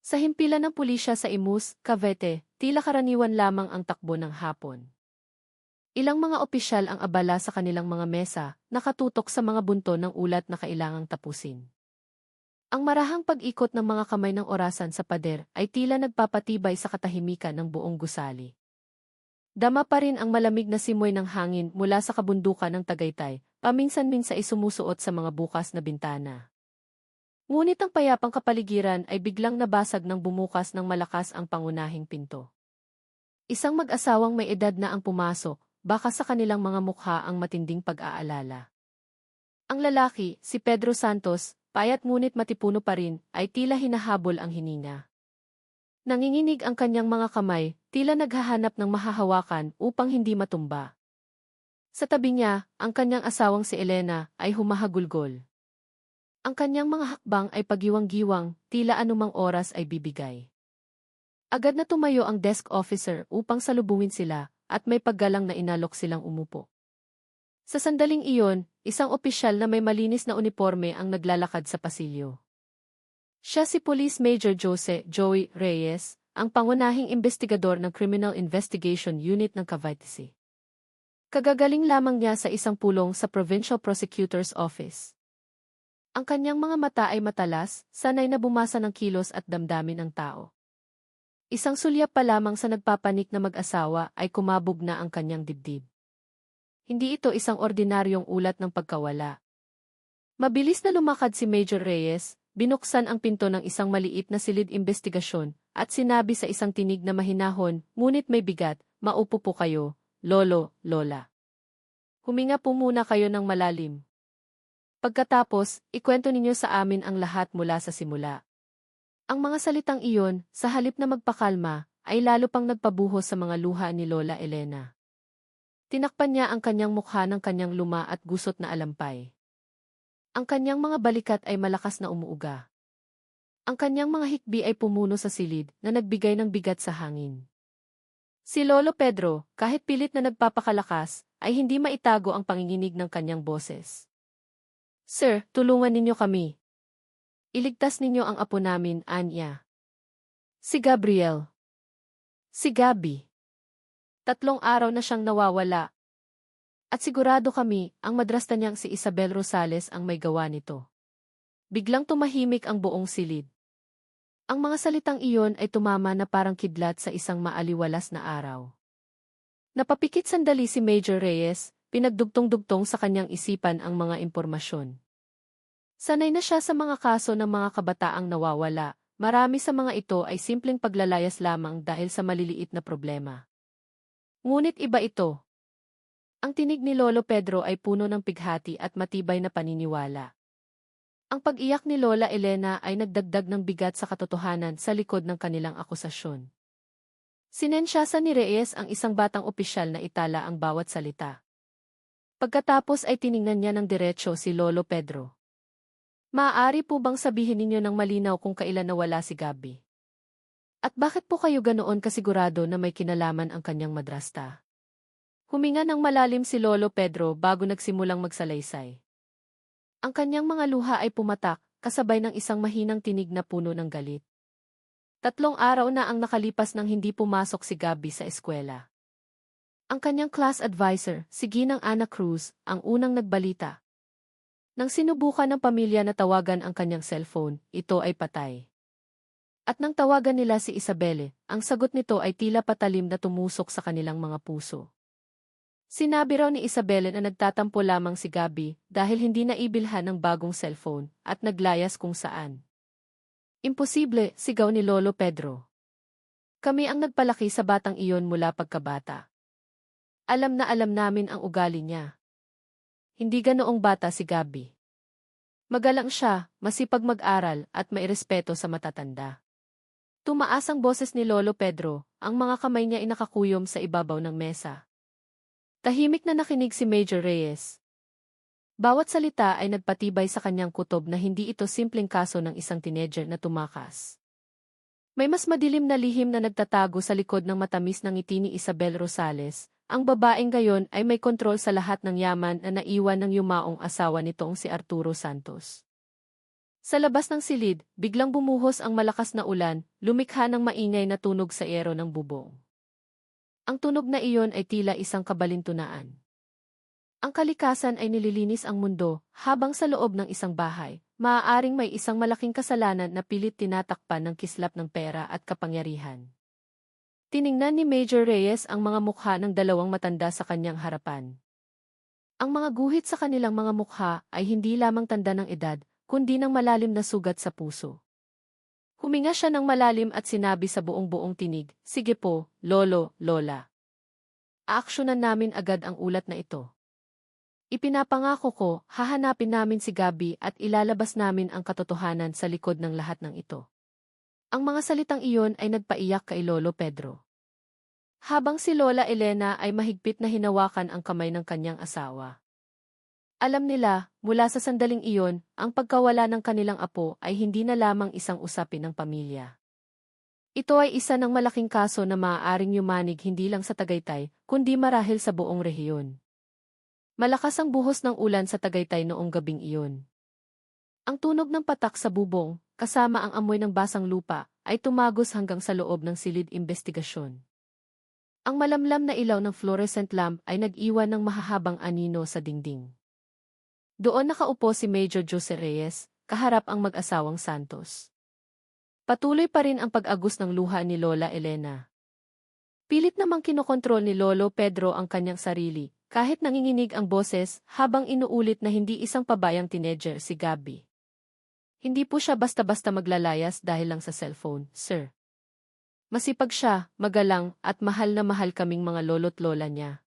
Sa himpilan ng pulisya sa Imus, Cavite, tila karaniwan lamang ang takbo ng hapon. Ilang mga opisyal ang abala sa kanilang mga mesa, nakatutok sa mga bunto ng ulat na kailangang tapusin. Ang marahang pag-ikot ng mga kamay ng orasan sa pader ay tila nagpapatibay sa katahimikan ng buong gusali. Dama pa rin ang malamig na simoy ng hangin mula sa kabundukan ng Tagaytay, paminsan-minsan ay sumusuot sa mga bukas na bintana. Ngunit ang payapang kapaligiran ay biglang nabasag nang bumukas ng malakas ang pangunahing pinto. Isang mag-asawang may edad na ang pumasok, baka sa kanilang mga mukha ang matinding pag-aalala. Ang lalaki, si Pedro Santos, payat ngunit matipuno pa rin, ay tila hinahabol ang hininga. Nanginginig ang kanyang mga kamay, tila naghahanap ng mahahawakan upang hindi matumba. Sa tabi niya, ang kanyang asawang si Elena ay humahagulgol. Ang kanyang mga hakbang ay pagiwang-giwang, tila anumang oras ay bibigay. Agad na tumayo ang desk officer upang salubungin sila, at may paggalang na inalok silang umupo. Sa sandaling iyon, isang opisyal na may malinis na uniforme ang naglalakad sa pasilyo. Siya si Police Major Joey Reyes, ang pangunahing investigador ng Criminal Investigation Unit ng Cavite City. Kagagaling lamang niya sa isang pulong sa Provincial Prosecutor's Office. Ang kanyang mga mata ay matalas, sanay na bumasa ng kilos at damdamin ng tao. Isang sulyap pa lamang sa nagpapanik na mag-asawa ay kumabog na ang kanyang dibdib. Hindi ito isang ordinaryong ulat ng pagkawala. Mabilis na lumakad si Major Reyes, binuksan ang pinto ng isang maliit na silid investigasyon, at sinabi sa isang tinig na mahinahon, ngunit may bigat, "Maupo po kayo, lolo, lola. Huminga po muna kayo ng malalim. Pagkatapos, ikwento ninyo sa amin ang lahat mula sa simula." Ang mga salitang iyon, sa halip na magpakalma, ay lalo pang nagpabuhos sa mga luha ni Lola Elena. Tinakpan niya ang kanyang mukha ng kanyang luma at gusot na alampay. Ang kanyang mga balikat ay malakas na umuuga. Ang kanyang mga hikbi ay pumuno sa silid na nagbigay ng bigat sa hangin. Si Lolo Pedro, kahit pilit na nagpapakalakas, ay hindi maitago ang panginginig ng kanyang boses. "Sir, tulungan ninyo kami. Iligtas ninyo ang apo namin, Anya. Si Gabriel. Si Gabi. 3 araw na siyang nawawala. At sigurado kami, ang madrasta niyang si Isabel Rosales ang may gawa nito." Biglang tumahimik ang buong silid. Ang mga salitang iyon ay tumama na parang kidlat sa isang maaliwalas na araw. Napapikit sandali si Major Reyes, pinagdugtong-dugtong sa kanyang isipan ang mga impormasyon. Sanay na siya sa mga kaso ng mga kabataang nawawala, marami sa mga ito ay simpleng paglalayas lamang dahil sa maliliit na problema. Ngunit iba ito. Ang tinig ni Lolo Pedro ay puno ng pighati at matibay na paniniwala. Ang pag-iyak ni Lola Elena ay nagdagdag ng bigat sa katotohanan sa likod ng kanilang akusasyon. Sinensyasa ni Reyes ang isang batang opisyal na itala ang bawat salita. Pagkatapos ay tiningnan niya ng diretsyo si Lolo Pedro. "Maaari po bang sabihin ninyo ng malinaw kung kailan nawala si Gabi? At bakit po kayo ganoon kasigurado na may kinalaman ang kanyang madrasta?" Huminga ng malalim si Lolo Pedro bago nagsimulang magsalaysay. Ang kanyang mga luha ay pumatak, kasabay ng isang mahinang tinig na puno ng galit. 3 araw na ang nakalipas nang hindi pumasok si Gabi sa eskwela. Ang kanyang class advisor, si Ginang Ana Cruz, ang unang nagbalita. Nang sinubukan ng pamilya na tawagan ang kanyang cellphone, ito ay patay. At nang tawagan nila si Isabelle, ang sagot nito ay tila patalim na tumusok sa kanilang mga puso. Sinabi raw ni Isabelle na nagtatampo lamang si Gabi dahil hindi naibilhan ng bagong cellphone at naglayas kung saan. "Imposible," sigaw ni Lolo Pedro. "Kami ang nagpalaki sa batang iyon mula pagkabata. Alam na alam namin ang ugali niya. Hindi ganoong bata si Gabi. Magalang siya, masipag mag-aral at may respeto sa matatanda." Tumaas ang boses ni Lolo Pedro, ang mga kamay niya ay nakakuyom sa ibabaw ng mesa. Tahimik na nakinig si Major Reyes. Bawat salita ay nagpatibay sa kanyang kutob na hindi ito simpleng kaso ng isang teenager na tumakas. May mas madilim na lihim na nagtatago sa likod ng matamis ng ngiti ni Isabel Rosales. Ang babaeng gayon ay may kontrol sa lahat ng yaman na naiwan ng yumaong asawa nitong si Arturo Santos. Sa labas ng silid, biglang bumuhos ang malakas na ulan, lumikha ng maingay na tunog sa ero ng bubong. Ang tunog na iyon ay tila isang kabalintunaan. Ang kalikasan ay nililinis ang mundo, habang sa loob ng isang bahay, maaaring may isang malaking kasalanan na pilit tinatakpan ng kislap ng pera at kapangyarihan. Tiningnan ni Major Reyes ang mga mukha ng dalawang matanda sa kanyang harapan. Ang mga guhit sa kanilang mga mukha ay hindi lamang tanda ng edad, kundi ng malalim na sugat sa puso. Huminga siya ng malalim at sinabi sa buong-buong tinig, "Sige po, lolo, lola. Aaksyonan namin agad ang ulat na ito. Ipinapangako ko, hahanapin namin si Gabi at ilalabas namin ang katotohanan sa likod ng lahat ng ito." Ang mga salitang iyon ay nagpaiyak kay Lolo Pedro. Habang si Lola Elena ay mahigpit na hinawakan ang kamay ng kanyang asawa. Alam nila, mula sa sandaling iyon, ang pagkawala ng kanilang apo ay hindi na lamang isang usapin ng pamilya. Ito ay isa ng malaking kaso na maaaring yumanig hindi lang sa Tagaytay, kundi marahil sa buong rehiyon. Malakas ang buhos ng ulan sa Tagaytay noong gabing iyon. Ang tunog ng patak sa bubong, kasama ang amoy ng basang lupa, ay tumagos hanggang sa loob ng silid investigasyon. Ang malamlam na ilaw ng fluorescent lamp ay nag-iwan ng mahahabang anino sa dingding. Doon nakaupo si Major Jose Reyes, kaharap ang mag-asawang Santos. Patuloy pa rin ang pag-agos ng luha ni Lola Elena. Pilit namang kinokontrol ni Lolo Pedro ang kanyang sarili, kahit nanginginig ang boses habang inuulit na hindi isang pabayang teenager si Gabi. Hindi po siya basta-basta maglalayas dahil lang sa cellphone, sir. Masipag siya, magalang, at mahal na mahal kaming mga lolo't lola niya.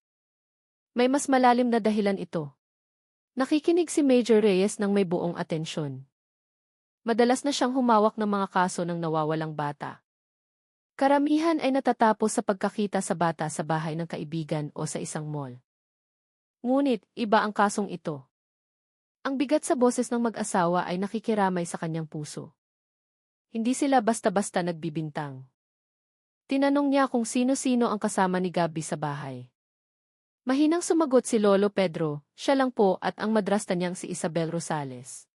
May mas malalim na dahilan ito. Nakikinig si Major Reyes ng may buong atensyon. Madalas na siyang humawak ng mga kaso ng nawawalang bata. Karamihan ay natatapos sa pagkakita sa bata sa bahay ng kaibigan o sa isang mall. Ngunit, iba ang kasong ito. Ang bigat sa boses ng mag-asawa ay nakikiramay sa kanyang puso. Hindi sila basta-basta nagbibintang. Tinanong niya kung sino-sino ang kasama ni Gabi sa bahay. Mahinang sumagot si Lolo Pedro, siya lang po at ang madrasta niyang si Isabel Rosales.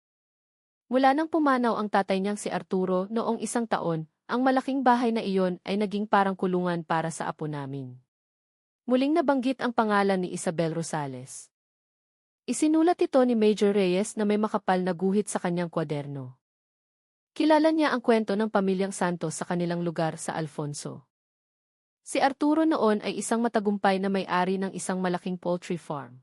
Mula nang pumanaw ang tatay niyang si Arturo noong 1 taon, ang malaking bahay na iyon ay naging parang kulungan para sa apo namin. Muling nabanggit ang pangalan ni Isabel Rosales. Isinulat ito ni Major Reyes na may makapal na guhit sa kanyang kwaderno. Kilala niya ang kwento ng pamilyang Santos sa kanilang lugar sa Alfonso. Si Arturo noon ay isang matagumpay na may-ari ng isang malaking poultry farm.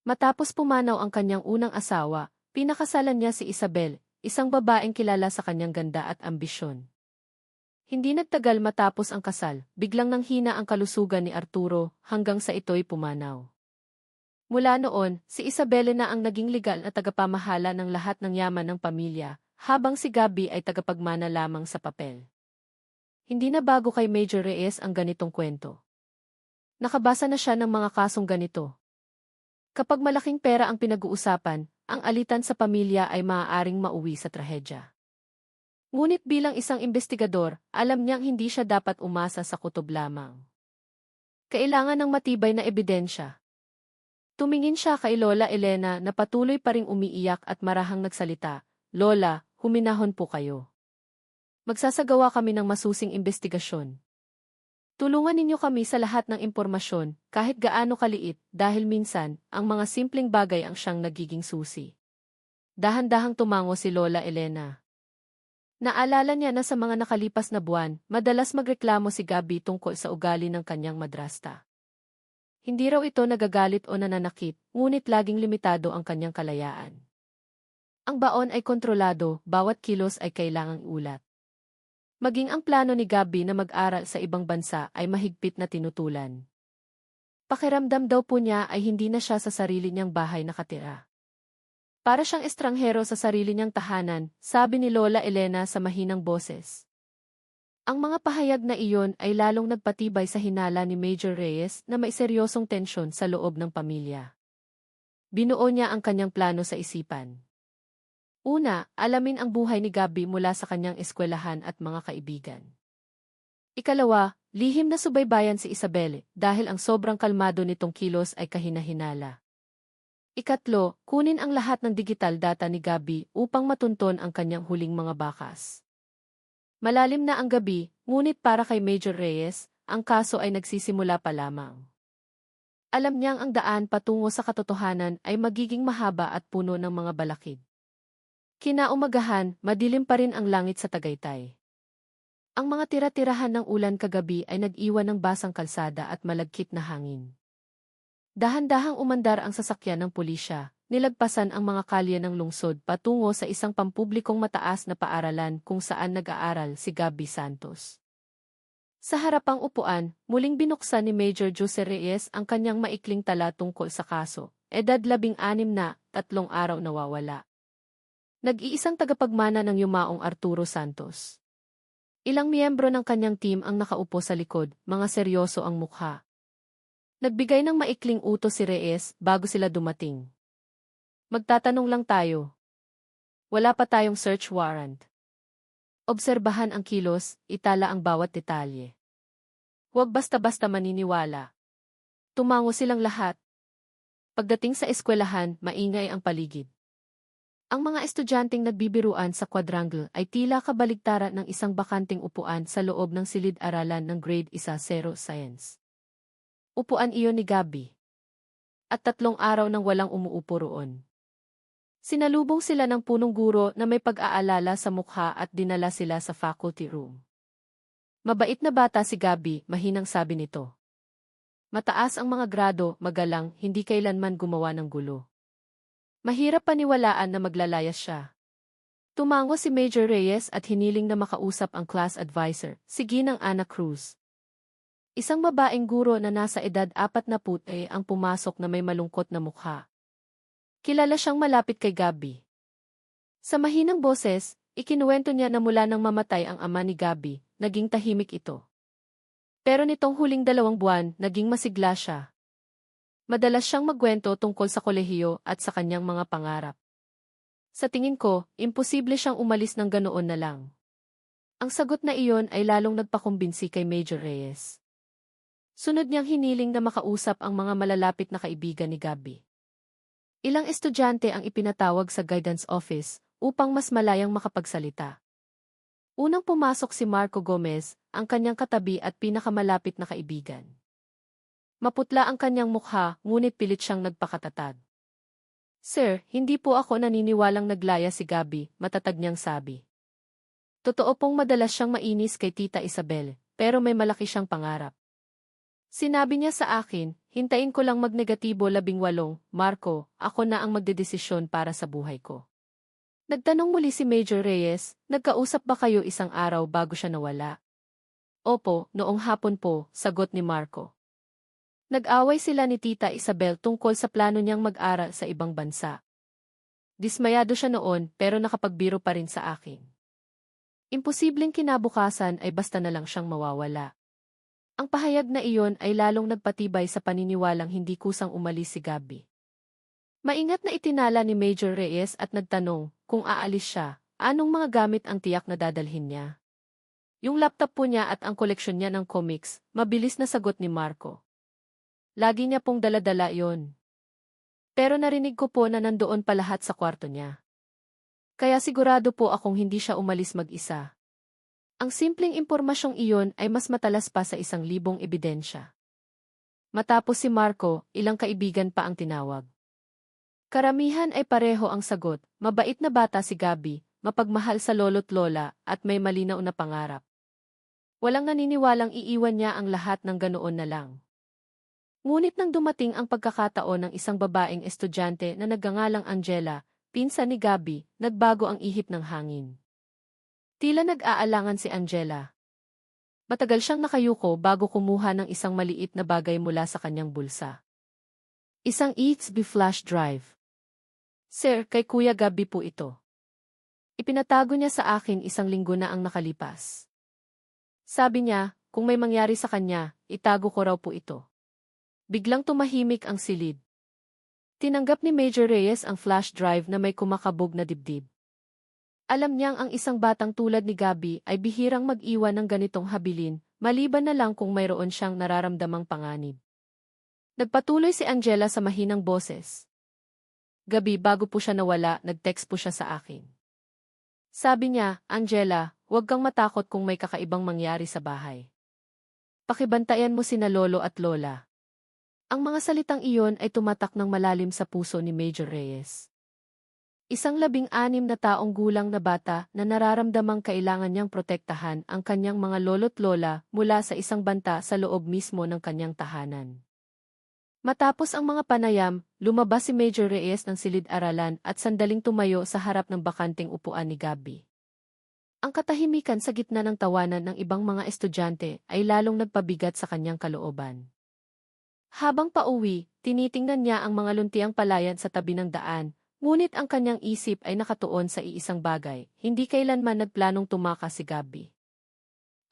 Matapos pumanaw ang kanyang unang asawa, pinakasalan niya si Isabel, isang babaeng kilala sa kanyang ganda at ambisyon. Hindi nagtagal matapos ang kasal, biglang nanghina ang kalusugan ni Arturo hanggang sa ito'y pumanaw. Mula noon, si Isabel na ang naging legal na tagapamahala ng lahat ng yaman ng pamilya, habang si Gabi ay tagapagmana lamang sa papel. Hindi na bago kay Major Reyes ang ganitong kwento. Nakabasa na siya ng mga kasong ganito. Kapag malaking pera ang pinag-uusapan, ang alitan sa pamilya ay maaaring mauwi sa trahedya. Ngunit bilang isang investigador, alam niyang hindi siya dapat umasa sa kutob lamang. Kailangan ng matibay na ebidensya. Tumingin siya kay Lola Elena na patuloy pa ring umiiyak at marahang nagsalita, "Lola, huminahon po kayo. Magsasagawa kami ng masusing investigasyon. Tulungan ninyo kami sa lahat ng impormasyon, kahit gaano kaliit, dahil minsan, ang mga simpleng bagay ang siyang nagiging susi." Dahan-dahang tumango si Lola Elena. Naalala niya na sa mga nakalipas na buwan, madalas magreklamo si Gabi tungkol sa ugali ng kanyang madrasta. Hindi raw ito nagagalit o nananakit, ngunit laging limitado ang kanyang kalayaan. Ang baon ay kontrolado, bawat kilos ay kailangang ulat. Maging ang plano ni Gabi na mag-aral sa ibang bansa ay mahigpit na tinutulan. Pakiramdam daw po niya ay hindi na siya sa sarili niyang bahay nakatira. Para siyang estranghero sa sarili niyang tahanan, sabi ni Lola Elena sa mahinang boses. Ang mga pahayag na iyon ay lalong nagpatibay sa hinala ni Major Reyes na may seryosong tensyon sa loob ng pamilya. Binuo niya ang kanyang plano sa isipan. Una, alamin ang buhay ni Gabi mula sa kanyang eskwelahan at mga kaibigan. Ikalawa, lihim na subaybayan si Isabel dahil ang sobrang kalmado nitong kilos ay kahinahinala. Ikatlo, kunin ang lahat ng digital data ni Gabby upang matunton ang kanyang huling mga bakas. Malalim na ang gabi, ngunit para kay Major Reyes, ang kaso ay nagsisimula pa lamang. Alam niyang ang daan patungo sa katotohanan ay magiging mahaba at puno ng mga balakid. Kinaumagahan, madilim pa rin ang langit sa Tagaytay. Ang mga tira-tirahan ng ulan kagabi ay nag-iwan ng basang kalsada at malagkit na hangin. Dahan-dahang umandar ang sasakyan ng pulisya, nilagpasan ang mga kalye ng lungsod patungo sa isang pampublikong mataas na paaralan kung saan nag-aaral si Gabby Santos. Sa harapang upuan, muling binuksan ni Major Jose Reyes ang kanyang maikling tala tungkol sa kaso, edad 16 na, 3 araw nawawala. Nag-iisang tagapagmana ng yumaong Arturo Santos. Ilang miyembro ng kanyang team ang nakaupo sa likod, mga seryoso ang mukha. Nagbigay ng maikling utos si Reyes bago sila dumating. Magtatanong lang tayo. Wala pa tayong search warrant. Obserbahan ang kilos, itala ang bawat detalye. Huwag basta-basta maniniwala. Tumango silang lahat. Pagdating sa eskwelahan, maingay ang paligid. Ang mga estudyanteng nagbibiruan sa quadrangle ay tila kabaligtaran ng isang bakanting upuan sa loob ng silid-aralan ng grade 1-0 science. Upuan iyon ni Gabby. At 3 araw nang walang umuupo roon. Sinalubong sila ng punong guro na may pag-aalala sa mukha at dinala sila sa faculty room. Mabait na bata si Gabby, mahinang sabi nito. Mataas ang mga grado, magalang, hindi kailanman gumawa ng gulo. Mahirap paniwalaan na maglalayas siya. Tumango si Major Reyes at hiniling na makausap ang class advisor, si Ginang Ana Cruz. Isang babaeng guro na nasa edad 40 ang pumasok na may malungkot na mukha. Kilala siyang malapit kay Gabby. Sa mahinang boses, ikinuwento niya na mula nang mamatay ang ama ni Gabby, naging tahimik ito. Pero nitong huling 2 buwan, naging masigla siya. Madalas siyang magkwento tungkol sa kolehiyo at sa kanyang mga pangarap. Sa tingin ko, imposible siyang umalis ng ganoon na lang. Ang sagot na iyon ay lalong nagpakumbinsi kay Major Reyes. Sunod niyang hiniling na makausap ang mga malalapit na kaibigan ni Gabby. Ilang estudyante ang ipinatawag sa guidance office upang mas malayang makapagsalita. Unang pumasok si Marco Gomez, ang kanyang katabi at pinakamalapit na kaibigan. Maputla ang kanyang mukha, ngunit pilit siyang nagpakatatag. Sir, hindi po ako naniniwalang naglaya si Gabby, matatag niyang sabi. Totoo pong madalas siyang mainis kay Tita Isabel, pero may malaki siyang pangarap. Sinabi niya sa akin, hintayin ko lang magnegatibo 18, Marco, ako na ang magdedesisyon para sa buhay ko. Nagtanong muli si Major Reyes, nagkausap ba kayo isang araw bago siya nawala? Opo, noong hapon po, sagot ni Marco. Nag-away sila ni Tita Isabel tungkol sa plano niyang mag-aral sa ibang bansa. Dismayado siya noon pero nakapagbiro pa rin sa akin. Imposibleng kinabukasan ay basta na lang siyang mawawala. Ang pahayag na iyon ay lalong nagpatibay sa paniniwalang hindi kusang umalis si Gabby. Maingat na itinala ni Major Reyes at nagtanong, kung aalis siya, anong mga gamit ang tiyak na dadalhin niya? Yung laptop po niya at ang koleksyon niya ng comics, mabilis na sagot ni Marco. Lagi niya pong dala-dala yon. Pero narinig ko po na nandoon pa lahat sa kwarto niya. Kaya sigurado po akong hindi siya umalis mag-isa. Ang simpleng impormasyong iyon ay mas matalas pa sa 1,000 ebidensya. Matapos si Marco, ilang kaibigan pa ang tinawag. Karamihan ay pareho ang sagot, mabait na bata si Gabby, mapagmahal sa lolo't lola, at may malinaw na pangarap. Walang naniniwalang iiwan niya ang lahat ng ganoon na lang. Ngunit nang dumating ang pagkakataon ng isang babaeng estudyante na nagngangalang Angela, pinsan ni Gabby, nagbago ang ihip ng hangin. Tila nag-aalangan si Angela. Matagal siyang nakayuko bago kumuha ng isang maliit na bagay mula sa kanyang bulsa. Isang USB flash drive. Sir, kay Kuya Gabby po ito. Ipinatago niya sa akin 1 linggo na ang nakalipas. Sabi niya, kung may mangyari sa kanya, itago ko raw po ito. Biglang tumahimik ang silid. Tinanggap ni Major Reyes ang flash drive na may kumakabog na dibdib. Alam niyang ang isang batang tulad ni Gabby ay bihirang mag-iwan ng ganitong habilin, maliban na lang kung mayroon siyang nararamdamang panganib. Nagpatuloy si Angela sa mahinang boses. gabi bago po siya nawala, nag-text po siya sa akin. Sabi niya, Angela, huwag kang matakot kung may kakaibang mangyari sa bahay. Pakibantayan mo sina lolo at lola. Ang mga salitang iyon ay tumatak ng malalim sa puso ni Major Reyes. Isang 16 na taong gulang na bata na nararamdamang kailangan niyang protektahan ang kanyang mga lolo't lola mula sa isang banta sa loob mismo ng kanyang tahanan. Matapos ang mga panayam, lumabas si Major Reyes ng silid-aralan at sandaling tumayo sa harap ng bakanting upuan ni Gabby. Ang katahimikan sa gitna ng tawanan ng ibang mga estudyante ay lalong nagpabigat sa kanyang kalooban. Habang pauwi, tinitingnan niya ang mga luntiang palayan sa tabi ng daan, ngunit ang kanyang isip ay nakatuon sa iisang bagay, hindi kailanman nagplanong tumakas si Gabby.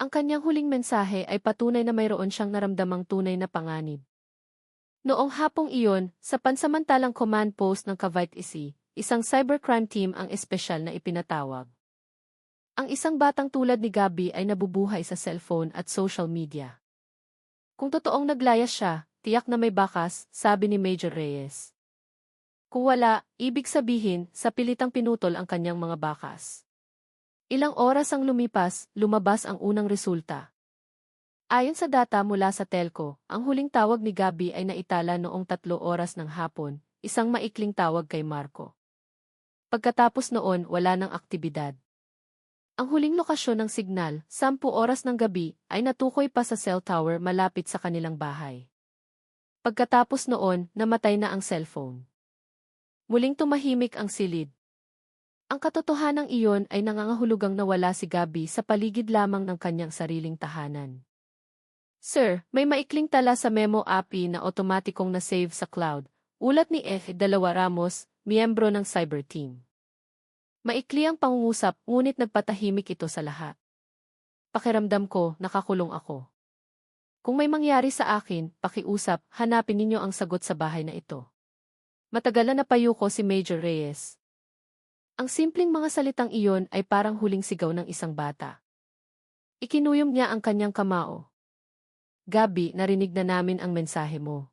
Ang kanyang huling mensahe ay patunay na mayroon siyang naramdamang tunay na panganib. Noong hapong iyon, sa pansamantalang command post ng Cavite City, isang cybercrime team ang espesyal na ipinatawag. Ang isang batang tulad ni Gabby ay nabubuhay sa cellphone at social media. Kung totoong naglayas siya, tiyak na may bakas, sabi ni Major Reyes. Kung wala, ibig sabihin, sa pilitang pinutol ang kanyang mga bakas. Ilang oras ang lumipas, lumabas ang unang resulta. Ayon sa data mula sa telco, ang huling tawag ni Gabby ay naitala noong 3 oras ng hapon, isang maikling tawag kay Marco. Pagkatapos noon, wala nang aktibidad. Ang huling lokasyon ng signal, 10 oras ng gabi, ay natukoy pa sa cell tower malapit sa kanilang bahay. Pagkatapos noon, namatay na ang cellphone. Muling tumahimik ang silid. Ang katotohanang iyon ay nangangahulugang nawala si Gabby sa paligid lamang ng kanyang sariling tahanan. Sir, may maikling tala sa memo API na otomatikong na-save sa cloud, ulat ni F. Ramos, miyembro ng cyber team. Maikli ang pangungusap, ngunit nagpatahimik ito sa lahat. Pakiramdam ko, nakakulong ako. Kung may mangyari sa akin, pakiusap, hanapin ninyo ang sagot sa bahay na ito. Matagal na napayuko si Major Reyes. Ang simpleng mga salitang iyon ay parang huling sigaw ng isang bata. Ikinuyom niya ang kanyang kamao. Gabby, narinig na namin ang mensahe mo.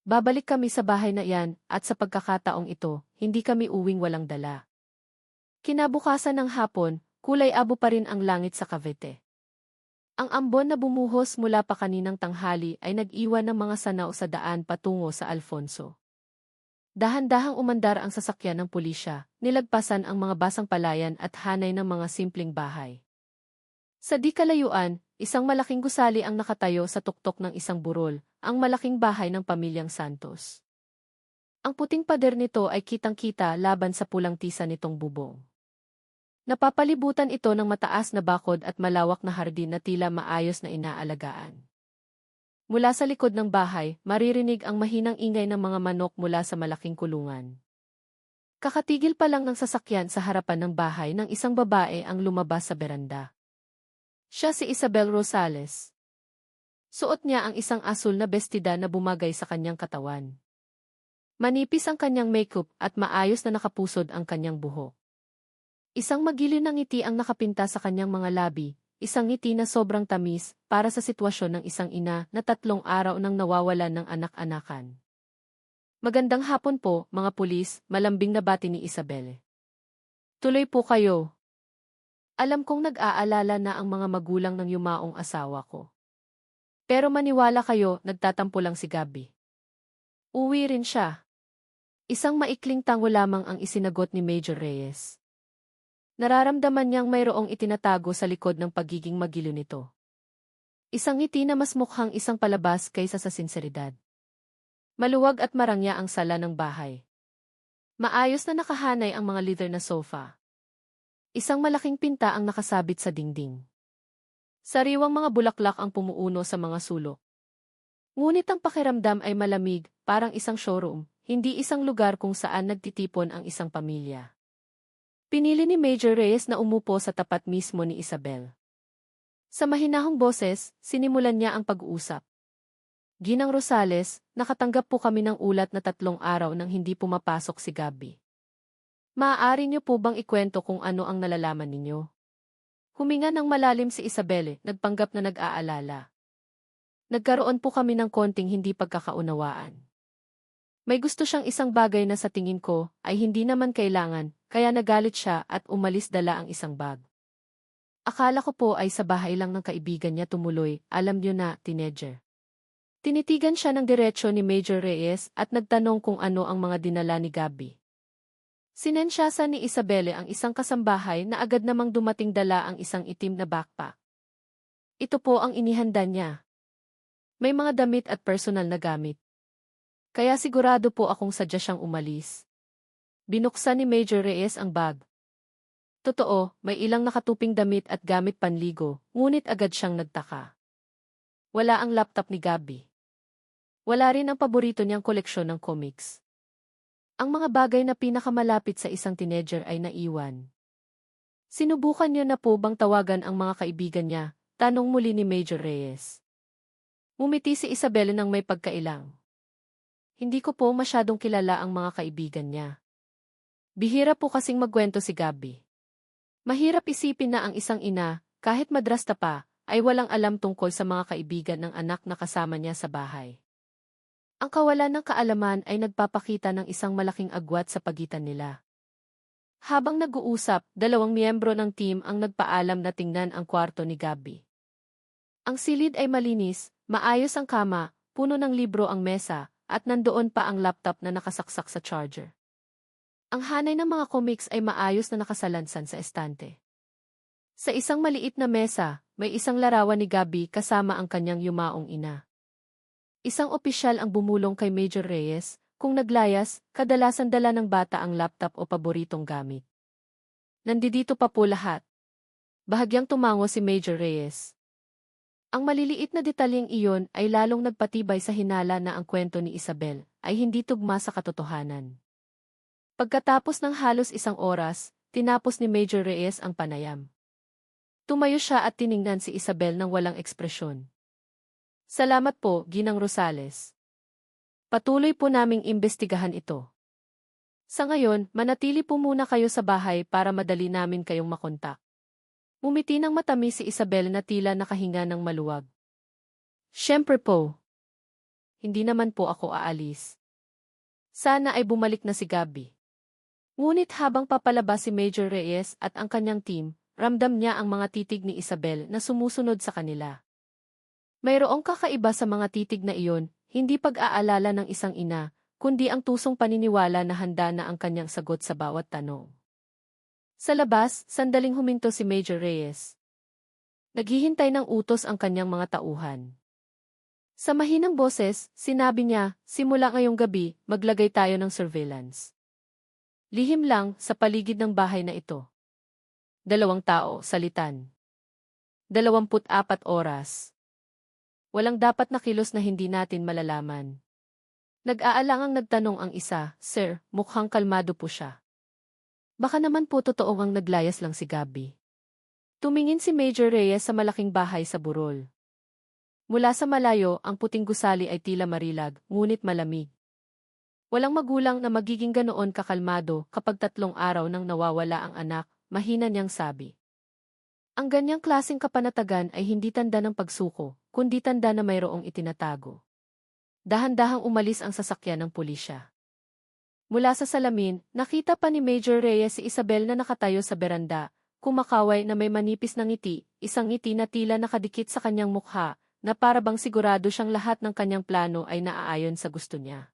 Babalik kami sa bahay na iyan, at sa pagkakataong ito, hindi kami uwing walang dala. Kinabukasan ng hapon, kulay abo pa rin ang langit sa Cavite. Ang ambon na bumuhos mula pa kaninang tanghali ay nag-iwan ng mga sanaw sa daan patungo sa Alfonso. Dahan-dahang umandar ang sasakyan ng pulisya, nilagpasan ang mga basang palayan at hanay ng mga simpleng bahay. Sa di kalayuan, isang malaking gusali ang nakatayo sa tuktok ng isang burol, ang malaking bahay ng pamilyang Santos. Ang puting pader nito ay kitang-kita laban sa pulang tisa nitong bubong. Napapalibutan ito ng mataas na bakod at malawak na hardin na tila maayos na inaalagaan. Mula sa likod ng bahay, maririnig ang mahinang ingay ng mga manok mula sa malaking kulungan. Kakatigil pa lang ng sasakyan sa harapan ng bahay ng isang babae ang lumabas sa beranda. Siya si Isabel Rosales. Suot niya ang isang asul na bestida na bumagay sa kanyang katawan. Manipis ang kanyang makeup at maayos na nakapusod ang kanyang buhok. Isang magiliw na ngiti ang nakapinta sa kanyang mga labi, isang ngiti na sobrang tamis para sa sitwasyon ng isang ina na 3 araw nang nawawalan ng anak-anakan. Magandang hapon po, mga pulis, malambing na bati ni Isabel. Tuloy po kayo. Alam kong nag-aalala na ang mga magulang ng yumaong asawa ko. Pero maniwala kayo, nagtatampo lang si Gabby. Uwi rin siya. Isang maikling tango lamang ang isinagot ni Major Reyes. Nararamdaman niyang mayroong itinatago sa likod ng pagiging magiliw nito. Isang ngiti na mas mukhang isang palabas kaysa sa sinseridad. Maluwag at marangya ang sala ng bahay. Maayos na nakahanay ang mga leather na sofa. Isang malaking pinta ang nakasabit sa dingding. Sariwang mga bulaklak ang pumuuno sa mga sulok. Ngunit ang pakiramdam ay malamig, parang isang showroom, hindi isang lugar kung saan nagtitipon ang isang pamilya. Pinili ni Major Reyes na umupo sa tapat mismo ni Isabel. Sa mahinahong boses, sinimulan niya ang pag-uusap. Ginang Rosales, nakatanggap po kami ng ulat na 3 araw nang hindi pumapasok si Gabby. Maaari niyo po bang ikwento kung ano ang nalalaman ninyo? Huminga ng malalim si Isabel, nagpanggap na nag-aalala. Nagkaroon po kami ng konting hindi pagkakaunawaan. May gusto siyang isang bagay na sa tingin ko ay hindi naman kailangan, kaya nagalit siya at umalis dala ang isang bag. Akala ko po ay sa bahay lang ng kaibigan niya tumuloy, alam niyo na, teenager. Tinitigan siya ng diretsyo ni Major Reyes at nagtanong kung ano ang mga dinala ni Gabby. Sinensyasa ni Isabelle ang isang kasambahay na agad namang dumating dala ang isang itim na backpack. Ito po ang inihanda niya. May mga damit at personal na gamit. Kaya sigurado po akong sadya siyang umalis. Binuksan ni Major Reyes ang bag. Totoo, may ilang nakatuping damit at gamit panligo, ngunit agad siyang nagtaka. Wala ang laptop ni Gabby. Wala rin ang paborito niyang koleksyon ng comics. Ang mga bagay na pinakamalapit sa isang teenager ay naiwan. Sinubukan niyo na po bang tawagan ang mga kaibigan niya? Tanong muli ni Major Reyes. Ngumiti si Isabelle nang may pagkailang. Hindi ko po masyadong kilala ang mga kaibigan niya. Bihira po kasing magkwento si Gabby. Mahirap isipin na ang isang ina, kahit madrasta pa, ay walang alam tungkol sa mga kaibigan ng anak na kasama niya sa bahay. Ang kawalan ng kaalaman ay nagpapakita ng isang malaking agwat sa pagitan nila. Habang nag-uusap, dalawang miyembro ng team ang nagpaalam na tingnan ang kwarto ni Gabby. Ang silid ay malinis, maayos ang kama, puno ng libro ang mesa, at nandoon pa ang laptop na nakasaksak sa charger. Ang hanay ng mga comics ay maayos na nakasalansan sa estante. Sa isang maliit na mesa, may isang larawan ni Gabby kasama ang kanyang yumaong ina. Isang opisyal ang bumulong kay Major Reyes, kung naglayas, kadalasan dala ng bata ang laptop o paboritong gamit. Nandito pa po lahat. Bahagyang tumango si Major Reyes. Ang maliliit na detalyeng iyon ay lalong nagpatibay sa hinala na ang kwento ni Isabelle ay hindi tugma sa katotohanan. Pagkatapos ng halos isang oras, tinapos ni Major Reyes ang panayam. Tumayo siya at tiningnan si Isabelle nang walang ekspresyon. Salamat po, Ginang Rosales. Patuloy po naming imbestigahan ito. Sa ngayon, manatili po muna kayo sa bahay para madali namin kayong makontak. Umiti ng matamis si Isabelle na tila nakahinga ng maluwag. Siyempre po. Hindi naman po ako aalis. Sana ay bumalik na si Gabby. Ngunit habang papalabas si Major Reyes at ang kanyang team, ramdam niya ang mga titig ni Isabelle na sumusunod sa kanila. Mayroong kakaiba sa mga titig na iyon, hindi pag-aalala ng isang ina, kundi ang tusong paniniwala na handa na ang kanyang sagot sa bawat tanong. Sa labas, sandaling huminto si Major Reyes. Naghihintay ng utos ang kanyang mga tauhan. Sa mahinang boses, sinabi niya, simula ngayong gabi, maglagay tayo ng surveillance. Lihim lang sa paligid ng bahay na ito. 2 tao, salitan. 24 oras. Walang dapat na kilos na hindi natin malalaman. Nag-aalangang nagtanong ang isa, Sir, mukhang kalmado po siya. Baka naman po totoo ang naglayas lang si Gabby. Tumingin si Major Reyes sa malaking bahay sa burol. Mula sa malayo, ang puting gusali ay tila marilag, ngunit malamig. Walang magulang na magiging ganoon kakalmado kapag 3 araw nang nawawala ang anak, mahina niyang sabi. Ang ganyang klaseng kapanatagan ay hindi tanda ng pagsuko, kundi tanda na mayroong itinatago. Dahan-dahang umalis ang sasakyan ng pulisya. Mula sa salamin, nakita pa ni Major Reyes si Isabelle na nakatayo sa beranda, kumakaway na may manipis na ngiti, isang ngiti na tila nakadikit sa kanyang mukha, na para bang sigurado siyang lahat ng kanyang plano ay naaayon sa gusto niya.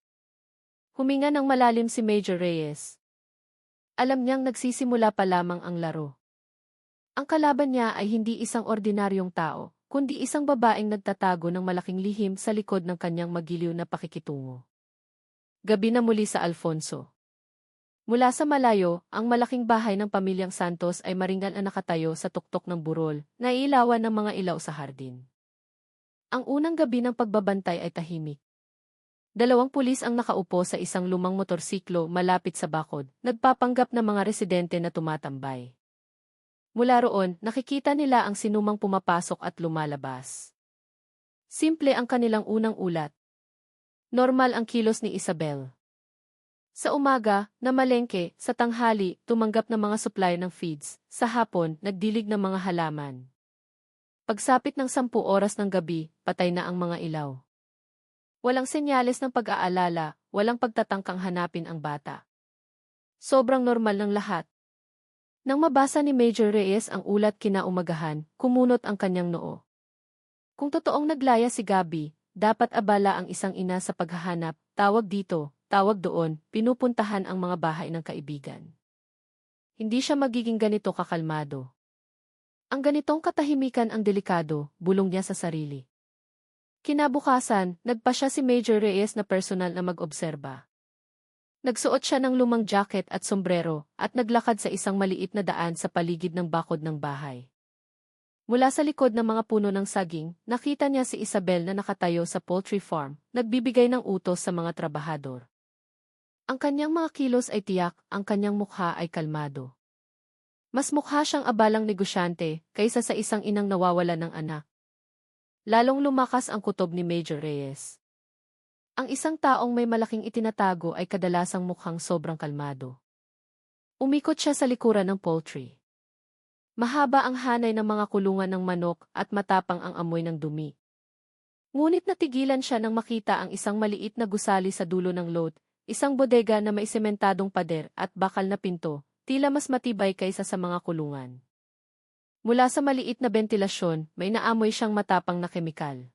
Huminga ng malalim si Major Reyes. Alam niyang nagsisimula pa lamang ang laro. Ang kalaban niya ay hindi isang ordinaryong tao, kundi isang babaeng nagtatago ng malaking lihim sa likod ng kanyang magiliw na pakikitungo. Gabi na muli sa Alfonso. Mula sa malayo, ang malaking bahay ng pamilyang Santos ay maringal na nakatayo sa tuktok ng burol, na iilawan ng mga ilaw sa hardin. Ang unang gabi ng pagbabantay ay tahimik. 2 pulis ang nakaupo sa isang lumang motorsiklo malapit sa bakod, nagpapanggap na mga residente na tumatambay. Mula roon, nakikita nila ang sinumang pumapasok at lumalabas. Simple ang kanilang unang ulat. Normal ang kilos ni Isabelle. Sa umaga, namalengke, sa tanghali, tumanggap ng mga supply ng feeds, sa hapon, nagdilig ng mga halaman. Pagsapit ng 10 oras ng gabi, patay na ang mga ilaw. Walang senyales ng pag-aalala, walang pagtatangkang hanapin ang bata. Sobrang normal ng lahat. Nang mabasa ni Major Reyes ang ulat kinaumagahan, kumunot ang kanyang noo. Kung totoong naglaya si Gabby, dapat abala ang isang ina sa paghahanap, tawag dito, tawag doon, pinupuntahan ang mga bahay ng kaibigan. Hindi siya magiging ganito kakalmado. Ang ganitong katahimikan ang delikado, bulong niya sa sarili. Kinabukasan, nagpa siya si Major Reyes na personal na mag-obserba. Nagsuot siya ng lumang jacket at sombrero at naglakad sa isang maliit na daan sa paligid ng bakod ng bahay. Mula sa likod ng mga puno ng saging, nakita niya si Isabel na nakatayo sa poultry farm, nagbibigay ng utos sa mga trabahador. Ang kanyang mga kilos ay tiyak, ang kanyang mukha ay kalmado. Mas mukha siyang abalang negosyante kaysa sa isang inang nawawala ng anak. Lalong lumakas ang kutob ni Major Reyes. Ang isang taong may malaking itinatago ay kadalasang mukhang sobrang kalmado. Umikot siya sa likuran ng poultry. Mahaba ang hanay ng mga kulungan ng manok at matapang ang amoy ng dumi. Ngunit natigilan siya nang makita ang isang maliit na gusali sa dulo ng lot, isang bodega na may sementadong pader at bakal na pinto, tila mas matibay kaysa sa mga kulungan. Mula sa maliit na bentilasyon, may naamoy siyang matapang na kemikal.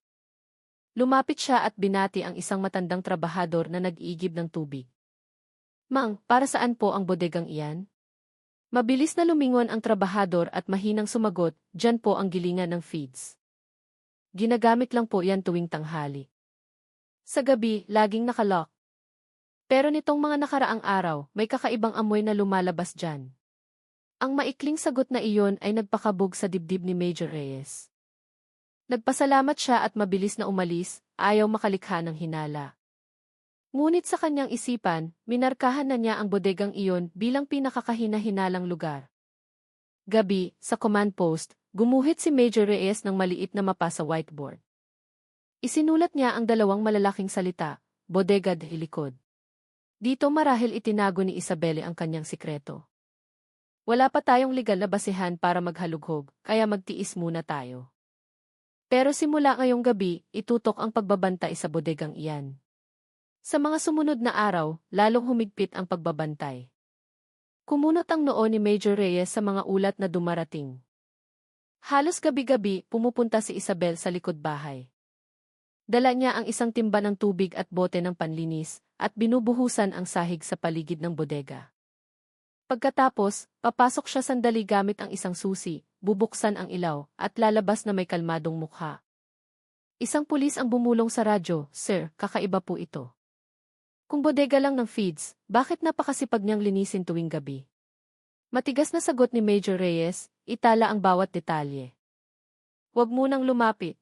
Lumapit siya at binati ang isang matandang trabahador na nag-iigib ng tubig. Mang, para saan po ang bodegang iyan? Mabilis na lumingon ang trabahador at mahinang sumagot, "Diyan po ang gilingan ng feeds. Ginagamit lang po yan tuwing tanghali. Sa gabi, laging nakalock. Pero nitong mga nakaraang araw, may kakaibang amoy na lumalabas dyan." Ang maikling sagot na iyon ay nagpakabog sa dibdib ni Major Reyes. Nagpasalamat siya at mabilis na umalis, ayaw makalikha ng hinala. Ngunit sa kanyang isipan, minarkahan na niya ang bodegang iyon bilang pinakakahina-hinalang lugar. Gabi, sa command post, gumuhit si Major Reyes ng maliit na mapa sa whiteboard. Isinulat niya ang dalawang malalaking salita, bodega de likod. Dito marahil itinago ni Isabelle ang kanyang sikreto. Wala pa tayong legal na basihan para maghalughog, kaya magtiis muna tayo. Pero simula ngayong gabi, itutok ang pagbabantay sa bodegang iyan. Sa mga sumunod na araw, lalong humigpit ang pagbabantay. Kumunot ang noo ni Major Reyes sa mga ulat na dumarating. Halos gabi-gabi, pumupunta si Isabel sa likod bahay. Dala niya ang isang timba ng tubig at bote ng panlinis, at binubuhusan ang sahig sa paligid ng bodega. Pagkatapos, papasok siya sandali gamit ang isang susi, bubuksan ang ilaw, at lalabas na may kalmadong mukha. Isang pulis ang bumulong sa radyo, "Sir, kakaiba po ito. Kung bodega lang ng feeds, bakit napakasipag niyang linisin tuwing gabi?" Matigas na sagot ni Major Reyes, itala ang bawat detalye. "Huwag munang lumapit.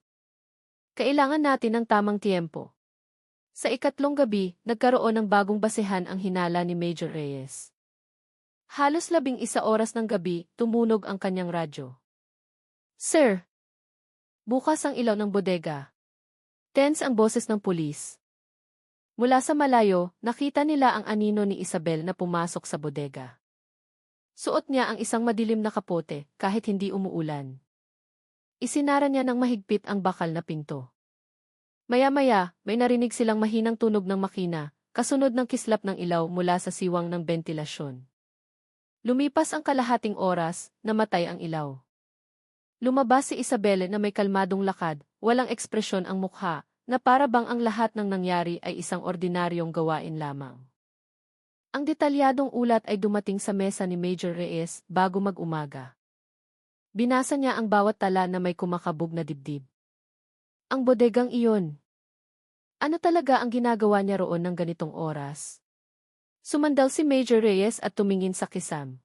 Kailangan natin ng tamang tiempo." Sa ikatlong gabi, nagkaroon ng bagong basehan ang hinala ni Major Reyes. Halos 11 oras ng gabi, tumunog ang kanyang radyo. "Sir, bukas ang ilaw ng bodega." Tense ang boses ng pulis. Mula sa malayo, nakita nila ang anino ni Isabel na pumasok sa bodega. Suot niya ang isang madilim na kapote, kahit hindi umuulan. Isinara niya ng mahigpit ang bakal na pinto. Maya-maya, may narinig silang mahinang tunog ng makina, kasunod ng kislap ng ilaw mula sa siwang ng bentilasyon. Lumipas ang kalahating oras, namatay ang ilaw. Lumabas si Isabel na may kalmadong lakad, walang ekspresyon ang mukha, na para bang ang lahat ng nangyari ay isang ordinaryong gawain lamang. Ang detalyadong ulat ay dumating sa mesa ni Major Reyes bago mag-umaga. Binasa niya ang bawat tala na may kumakabog na dibdib. Ang bodegang iyon. Ano talaga ang ginagawa niya roon ng ganitong oras? Sumandal si Major Reyes at tumingin sa kisam.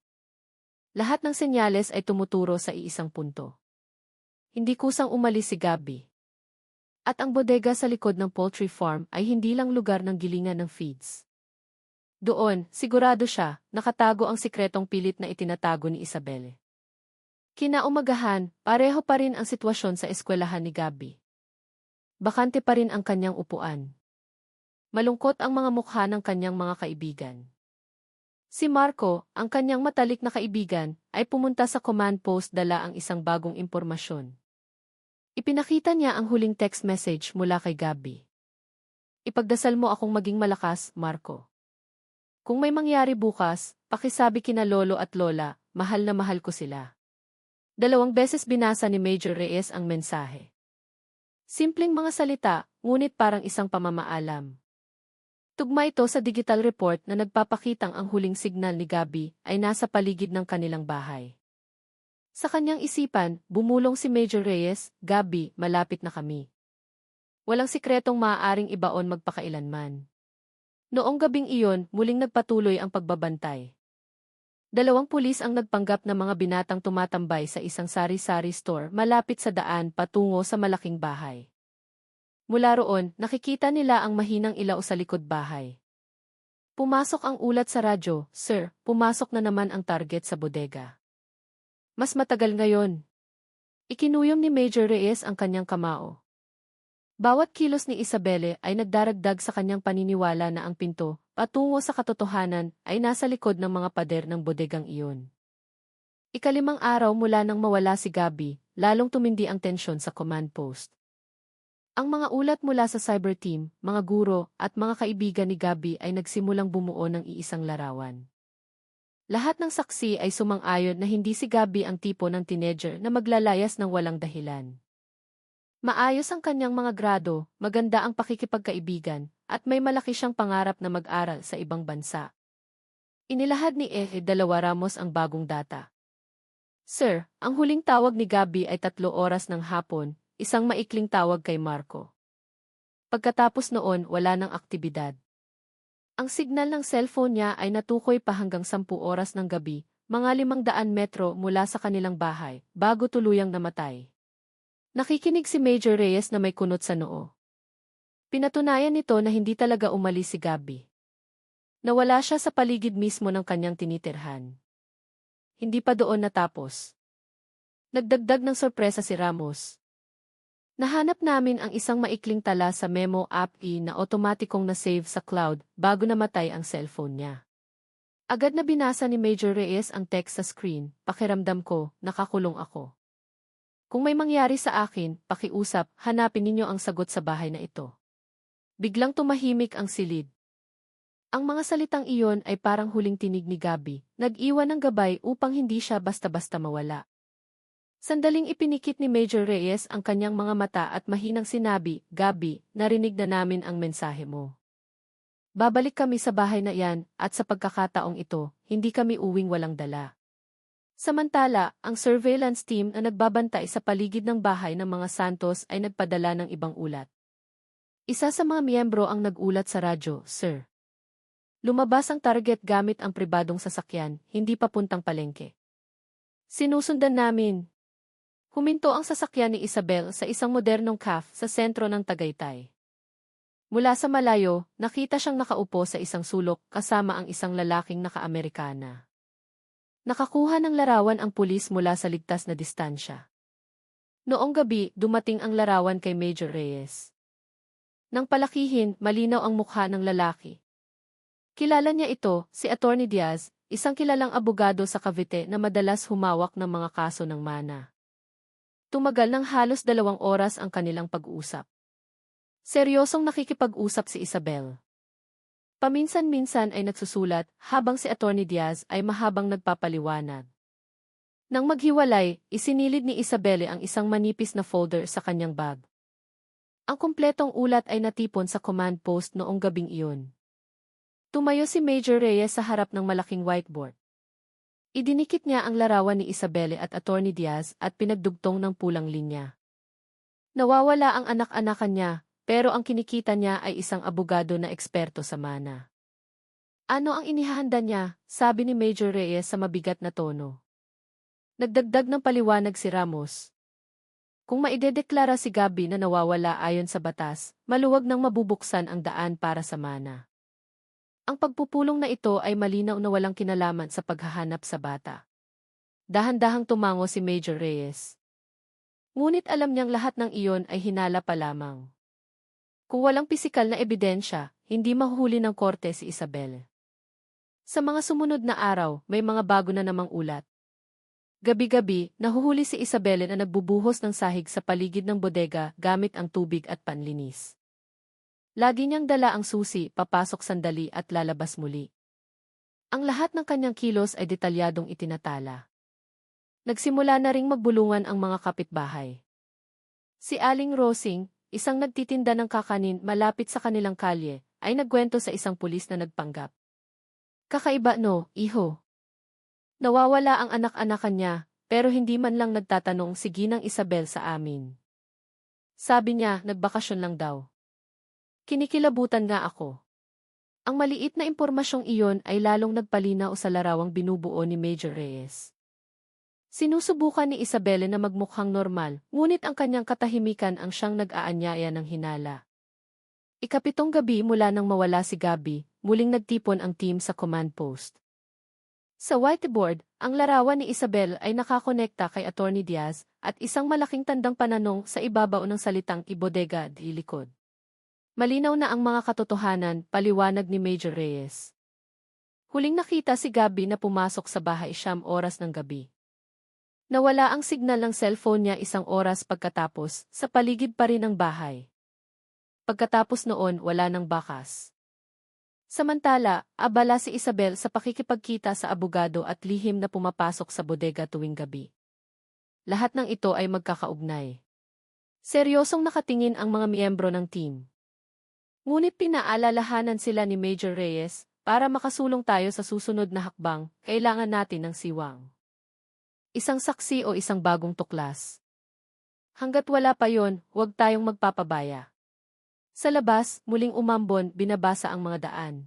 Lahat ng senyales ay tumuturo sa iisang punto. Hindi kusang umalis si Gabby. At ang bodega sa likod ng poultry farm ay hindi lang lugar ng gilingan ng feeds. Doon, sigurado siya, nakatago ang sikretong pilit na itinatago ni Isabelle. Kinaumagahan, pareho pa rin ang sitwasyon sa eskwelahan ni Gabby. Bakante pa rin ang kanyang upuan. Malungkot ang mga mukha ng kanyang mga kaibigan. Si Marco, ang kanyang matalik na kaibigan, ay pumunta sa command post dala ang isang bagong impormasyon. Ipinakita niya ang huling text message mula kay Gabby. Ipagdasal mo akong maging malakas, Marco. Kung may mangyari bukas, pakisabi kina lolo at lola, mahal na mahal ko sila. 2 beses binasa ni Major Reyes ang mensahe. Simpleng mga salita, ngunit parang isang pamamaalam. Tugma ito sa digital report na nagpapakitang ang huling signal ni Gabby ay nasa paligid ng kanilang bahay. Sa kanyang isipan, bumulong si Major Reyes, Gabby, malapit na kami. Walang sikretong maaaring ibaon magpakailanman. Noong gabing iyon, muling nagpatuloy ang pagbabantay. 2 pulis ang nagpanggap na mga binatang tumatambay sa isang sari-sari store malapit sa daan patungo sa malaking bahay. Mula roon, nakikita nila ang mahinang ilaw sa likod bahay. Pumasok ang ulat sa radyo, "Sir, pumasok na naman ang target sa bodega." Mas matagal ngayon. Ikinuyom ni Major Reyes ang kanyang kamao. Bawat kilos ni Isabelle ay nagdaragdag sa kanyang paniniwala na ang pinto, patungo sa katotohanan, ay nasa likod ng mga pader ng bodegang iyon. 5 araw mula nang mawala si Gabby, lalong tumindi ang tensyon sa command post. Ang mga ulat mula sa cyber team, mga guro, at mga kaibigan ni Gabby ay nagsimulang bumuo ng iisang larawan. Lahat ng saksi ay sumang-ayon na hindi si Gabby ang tipo ng teenager na maglalayas ng walang dahilan. Maayos ang kanyang mga grado, maganda ang pakikipagkaibigan, at may malaki siyang pangarap na mag-aral sa ibang bansa. Inilahad ni Ramos ang bagong data. "Sir, ang huling tawag ni Gabby ay 3 oras ng hapon, isang maikling tawag kay Marco. Pagkatapos noon, wala ng aktibidad. Ang signal ng cellphone niya ay natukoy pa hanggang 10 oras ng gabi, mga 500 metro mula sa kanilang bahay, bago tuluyang namatay." Nakikinig si Major Reyes na may kunot sa noo. Pinatunayan nito na hindi talaga umalis si Gabby. Nawala siya sa paligid mismo ng kanyang tinitirhan. Hindi pa doon natapos. Nagdagdag ng sorpresa si Ramos. "Nahanap namin ang isang maikling tala sa memo app na otomatikong na-save sa cloud bago namatay ang cellphone niya." Agad na binasa ni Major Reyes ang text sa screen, "Pakiramdam ko, nakakulong ako. Kung may mangyari sa akin, pakiusap, hanapin ninyo ang sagot sa bahay na ito." Biglang tumahimik ang silid. Ang mga salitang iyon ay parang huling tinig ni Gabby, nag-iwan ng gabay upang hindi siya basta-basta mawala. Sandaling ipinikit ni Major Reyes ang kanyang mga mata at mahinang sinabi, "Gabby, narinig na namin ang mensahe mo. Babalik kami sa bahay na iyan, at sa pagkakataong ito, hindi kami uwing walang dala." Samantala, ang surveillance team na nagbabantay sa paligid ng bahay ng mga Santos ay nagpadala ng ibang ulat. Isa sa mga miyembro ang nag-ulat sa radyo, "Sir, lumabas ang target gamit ang pribadong sasakyan, hindi papuntang palengke. Sinusundan namin." Huminto ang sasakyan ni Isabel sa isang modernong cafe sa sentro ng Tagaytay. Mula sa malayo, nakita siyang nakaupo sa isang sulok kasama ang isang lalaking naka-Amerikana. Nakakuha ng larawan ang pulis mula sa ligtas na distansya. Noong gabi, dumating ang larawan kay Major Reyes. Nang palakihin, malinaw ang mukha ng lalaki. Kilala niya ito, si Attorney Diaz, isang kilalang abogado sa Cavite na madalas humawak ng mga kaso ng mana. Tumagal ng halos 2 oras ang kanilang pag-uusap. Seryosong nakikipag-usap si Isabel. Paminsan-minsan ay nagsusulat, habang si Attorney Diaz ay mahabang nagpapaliwanag. Nang maghiwalay, isinilid ni Isabelle ang isang manipis na folder sa kanyang bag. Ang kumpletong ulat ay natipon sa command post noong gabing iyon. Tumayo si Major Reyes sa harap ng malaking whiteboard. Idinikit niya ang larawan ni Isabelle at Attorney Diaz at pinagdugtong ng pulang linya. Nawawala ang anak-anakan niya, pero ang kinikita niya ay isang abogado na eksperto sa mana. "Ano ang inihahanda niya?" sabi ni Major Reyes sa mabigat na tono. Nagdagdag ng paliwanag si Ramos. "Kung maidedeklara si Gabby na nawawala ayon sa batas, maluwag nang mabubuksan ang daan para sa mana. Ang pagpupulong na ito ay malinaw na walang kinalaman sa paghahanap sa bata." Dahan-dahang tumango si Major Reyes. Ngunit alam niyang lahat ng iyon ay hinala pa lamang. Kung walang pisikal na ebidensya, hindi mahuhuli ng korte si Isabel. Sa mga sumunod na araw, may mga bago na namang ulat. Gabi-gabi, nahuhuli si Isabel na nagbubuhos ng sahig sa paligid ng bodega gamit ang tubig at panlinis. Lagi niyang dala ang susi, papasok sandali at lalabas muli. Ang lahat ng kanyang kilos ay detalyadong itinatala. Nagsimula na ring magbulungan ang mga kapitbahay. Si Aling Rosing, isang nagtitinda ng kakanin malapit sa kanilang kalye, ay nagkwento sa isang pulis na nagpanggap. Kakaiba no, iho. Nawawala ang anak-anakan niya, pero hindi man lang nagtatanong si Ginang Isabel sa amin. Sabi niya, nagbakasyon lang daw. Kinikilabutan nga ako. Ang maliit na impormasyong iyon ay lalong nagpalinaw sa larawang binubuo ni Major Reyes. Sinusubukan ni Isabel na magmukhang normal, ngunit ang kanyang katahimikan ang siyang nag-aanyaya ng hinala. Ikapitong gabi mula nang mawala si Gabi, muling nagtipon ang team sa command post. Sa whiteboard, ang larawan ni Isabel ay nakakonekta kay Attorney Diaz at isang malaking tandang pananong sa ibabaw ng salitang ibodega di likod. Malinaw na ang mga katotohanan, paliwanag ni Major Reyes. Huling nakita si Gabi na pumasok sa bahay 9:00 ng gabi. Nawala ang signal ng cellphone niya 1 oras pagkatapos, sa paligid pa rin ang bahay. Pagkatapos noon, wala nang bakas. Samantala, abala si Isabel sa pakikipagkita sa abogado at lihim na pumapasok sa bodega tuwing gabi. Lahat ng ito ay magkakaugnay. Seryosong nakatingin ang mga miyembro ng team. Ngunit pinaalalahanan sila ni Major Reyes, para makasulong tayo sa susunod na hakbang, kailangan natin ng siwang. Isang saksi o isang bagong tuklas. Hanggat wala pa yon, huwag tayong magpapabaya. Sa labas, muling umambon, binabasa ang mga daan.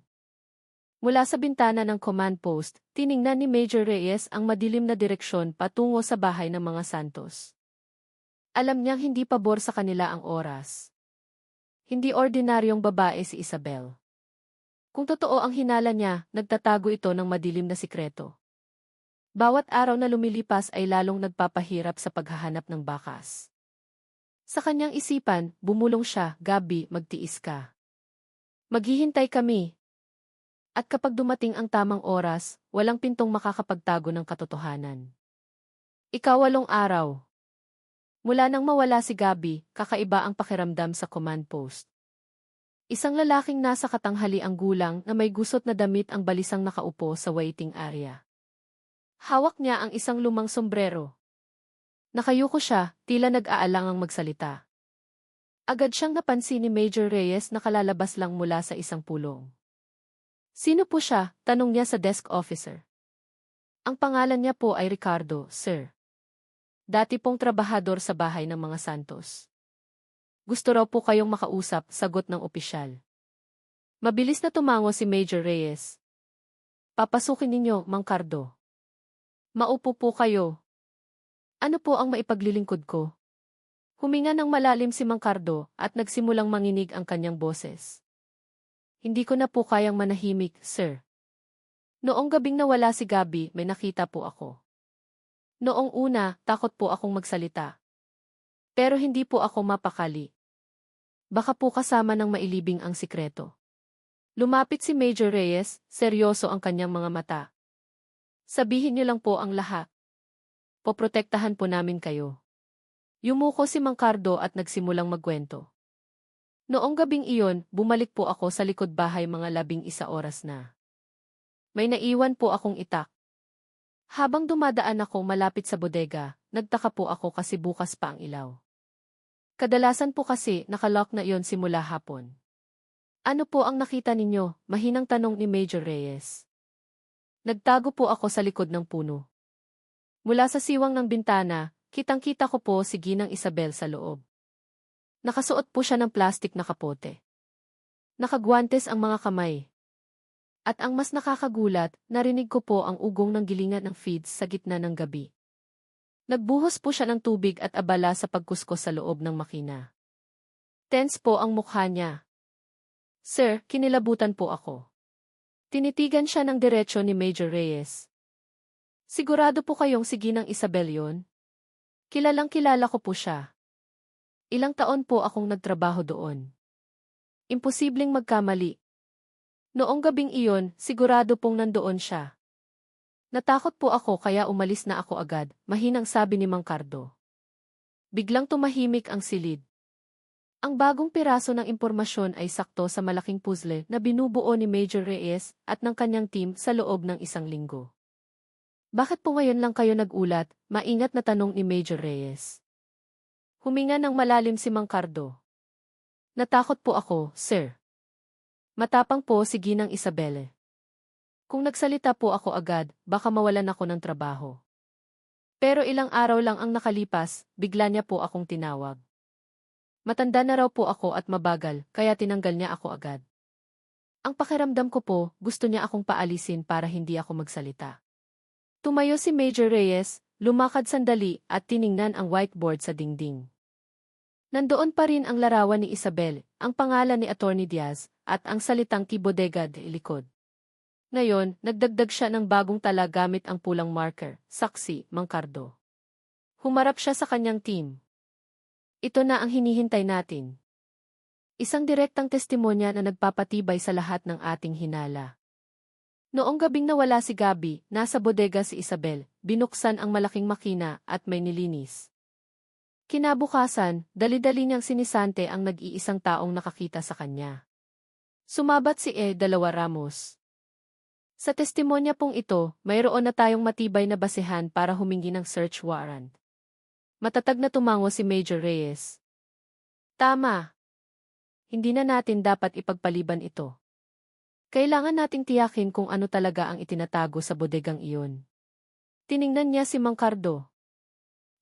Mula sa bintana ng command post, tiningnan ni Major Reyes ang madilim na direksyon patungo sa bahay ng mga Santos. Alam niyang hindi pabor sa kanila ang oras. Hindi ordinaryong babae si Isabel. Kung totoo ang hinala niya, nagtatago ito ng madilim na sikreto. Bawat araw na lumilipas ay lalong nagpapahirap sa paghahanap ng bakas. Sa kanyang isipan, bumulong siya, Gabi, magtiis ka. Maghihintay kami. At kapag dumating ang tamang oras, walang pintong makakapagtago ng katotohanan. 8 araw. Mula nang mawala si Gabi, kakaiba ang pakiramdam sa command post. Isang lalaking nasa katanghali ang gulang na may gusot na damit ang balisang nakaupo sa waiting area. Hawak niya ang isang lumang sombrero. Nakayuko siya, tila nag-aalangang magsalita. Agad siyang napansin ni Major Reyes na kalalabas lang mula sa isang pulong. Sino po siya? Tanong niya sa desk officer. Ang pangalan niya po ay Ricardo, sir. Dati pong trabahador sa bahay ng mga Santos. Gusto raw po kayong makausap, sagot ng opisyal. Mabilis na tumango si Major Reyes. Papasukin ninyo, Mang Cardo. Maupo po kayo. Ano po ang maipaglilingkod ko? Huminga ng malalim si Mang Cardo at nagsimulang manginig ang kanyang boses. Hindi ko na po kayang manahimik, sir. Noong gabing nawala si Gabi, may nakita po ako. Noong una, takot po akong magsalita. Pero hindi po ako mapakali. Baka po kasama ng mailibing ang sikreto. Lumapit si Major Reyes, seryoso ang kanyang mga mata. Sabihin niyo lang po ang lahat. Poprotektahan po namin kayo. Yumuko si Mang Cardo at nagsimulang magkwento. Noong gabing iyon, bumalik po ako sa likod bahay mga 11 oras na. May naiwan po akong itak. Habang dumadaan ako malapit sa bodega, nagtaka po ako kasi bukas pa ang ilaw. Kadalasan po kasi nakalock na iyon simula hapon. Ano po ang nakita ninyo? Mahinang tanong ni Major Reyes. Nagtago po ako sa likod ng puno. Mula sa siwang ng bintana, kitang-kita ko po si Ginang Isabel sa loob. Nakasuot po siya ng plastik na kapote. Nakagwantes ang mga kamay. At ang mas nakakagulat, narinig ko po ang ugong ng gilingan ng feeds sa gitna ng gabi. Nagbuhos po siya ng tubig at abala sa pagkuskos sa loob ng makina. Tense po ang mukha niya. Sir, kinilabutan po ako. Tinitigan siya ng diretsyo ni Major Reyes. Sigurado po kayong si Ginang Isabel yon? Kilalang-kilala ko po siya. Ilang taon po akong nagtrabaho doon. Imposibleng magkamali. Noong gabing iyon, sigurado pong nandoon siya. Natakot po ako kaya umalis na ako agad, mahinang sabi ni Mang Cardo. Biglang tumahimik ang silid. Ang bagong piraso ng impormasyon ay sakto sa malaking puzzle na binubuo ni Major Reyes at ng kanyang team sa loob ng isang linggo. Bakit po ngayon lang kayo nagulat? Maingat na tanong ni Major Reyes. Huminga ng malalim si Mang Cardo. Natakot po ako, sir. Matapang po si Ginang Isabelle. Kung nagsalita po ako agad, baka mawalan ako ng trabaho. Pero ilang araw lang ang nakalipas, bigla niya po akong tinawag. Matanda na raw po ako at mabagal, kaya tinanggal niya ako agad. Ang pakiramdam ko po, gusto niya akong paalisin para hindi ako magsalita. Tumayo si Major Reyes, lumakad sandali at tiningnan ang whiteboard sa dingding. Nandoon pa rin ang larawan ni Isabel, ang pangalan ni Attorney Diaz, at ang salitang Kibodega de likod. Ngayon, nagdagdag siya ng bagong tala gamit ang pulang marker, saksi, Mang Cardo. Humarap siya sa kanyang team. Ito na ang hinihintay natin. Isang direktang testimonya na nagpapatibay sa lahat ng ating hinala. Noong gabing nawala si Gabi, nasa bodega si Isabel, binuksan ang malaking makina at may nilinis. Kinabukasan, dali-dali niyang sinisante ang nag-iisang taong nakakita sa kanya. Sumabat si Dalawa Ramos. Sa testimonya pong ito, mayroon na tayong matibay na basehan para humingi ng search warrant. Matatag na tumango si Major Reyes. Tama. Hindi na natin dapat ipagpaliban ito. Kailangan nating tiyakin kung ano talaga ang itinatago sa bodegang iyon. Tiningnan niya si Mang Cardo.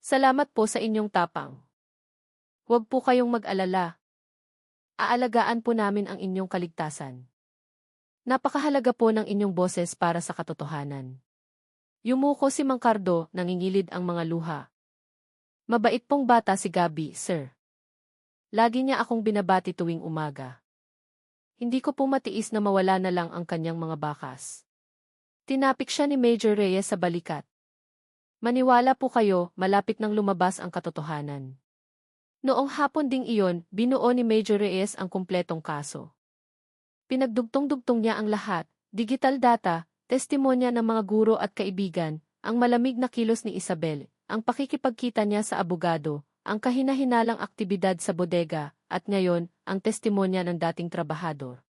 Salamat po sa inyong tapang. Huwag po kayong mag-alala. Aalagaan po namin ang inyong kaligtasan. Napakahalaga po ng inyong boses para sa katotohanan. Yumuko si Mang Cardo, nangingilid ang mga luha. Mabait pong bata si Gabi, sir. Lagi niya akong binabati tuwing umaga. Hindi ko po matiis na mawala na lang ang kanyang mga bakas. Tinapik siya ni Major Reyes sa balikat. Maniwala po kayo, malapit nang lumabas ang katotohanan. Noong hapon ding iyon, binuo ni Major Reyes ang kumpletong kaso. Pinagdugtong-dugtong niya ang lahat, digital data, testimonya ng mga guro at kaibigan, ang malamig na kilos ni Isabel, ang pakikipagkita niya sa abogado, ang kahina-hinalang aktibidad sa bodega, at ngayon, ang testimonya ng dating trabahador.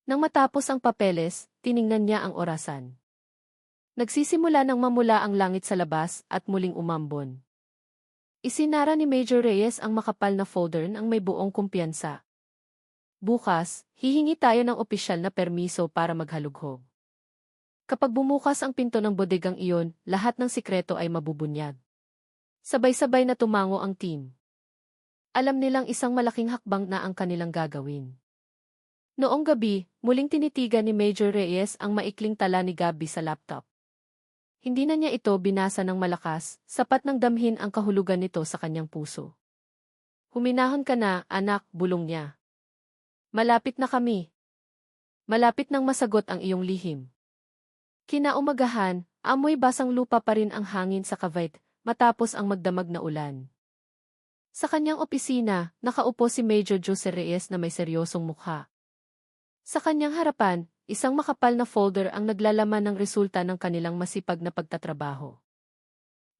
Nang matapos ang papeles, tiningnan niya ang orasan. Nagsisimula nang mamula ang langit sa labas at muling umambon. Isinara ni Major Reyes ang makapal na folder ng may buong kumpiyansa. Bukas, hihingi tayo ng opisyal na permiso para maghalughog. Kapag bumukas ang pinto ng bodegang iyon, lahat ng sikreto ay mabubunyag. Sabay-sabay na tumango ang team. Alam nilang isang malaking hakbang na ang kanilang gagawin. Noong gabi, muling tinitigan ni Major Reyes ang maikling tala ni Gabi sa laptop. Hindi na niya ito binasa ng malakas, sapat nang damhin ang kahulugan nito sa kanyang puso. Huminahon ka na, anak, bulong niya. Malapit na kami. Malapit nang masagot ang iyong lihim. Kinaumagahan, amoy basang lupa pa rin ang hangin sa Cavite, matapos ang magdamag na ulan. Sa kanyang opisina, nakaupo si Major Jose Reyes na may seryosong mukha. Sa kanyang harapan, isang makapal na folder ang naglalaman ng resulta ng kanilang masipag na pagtatrabaho.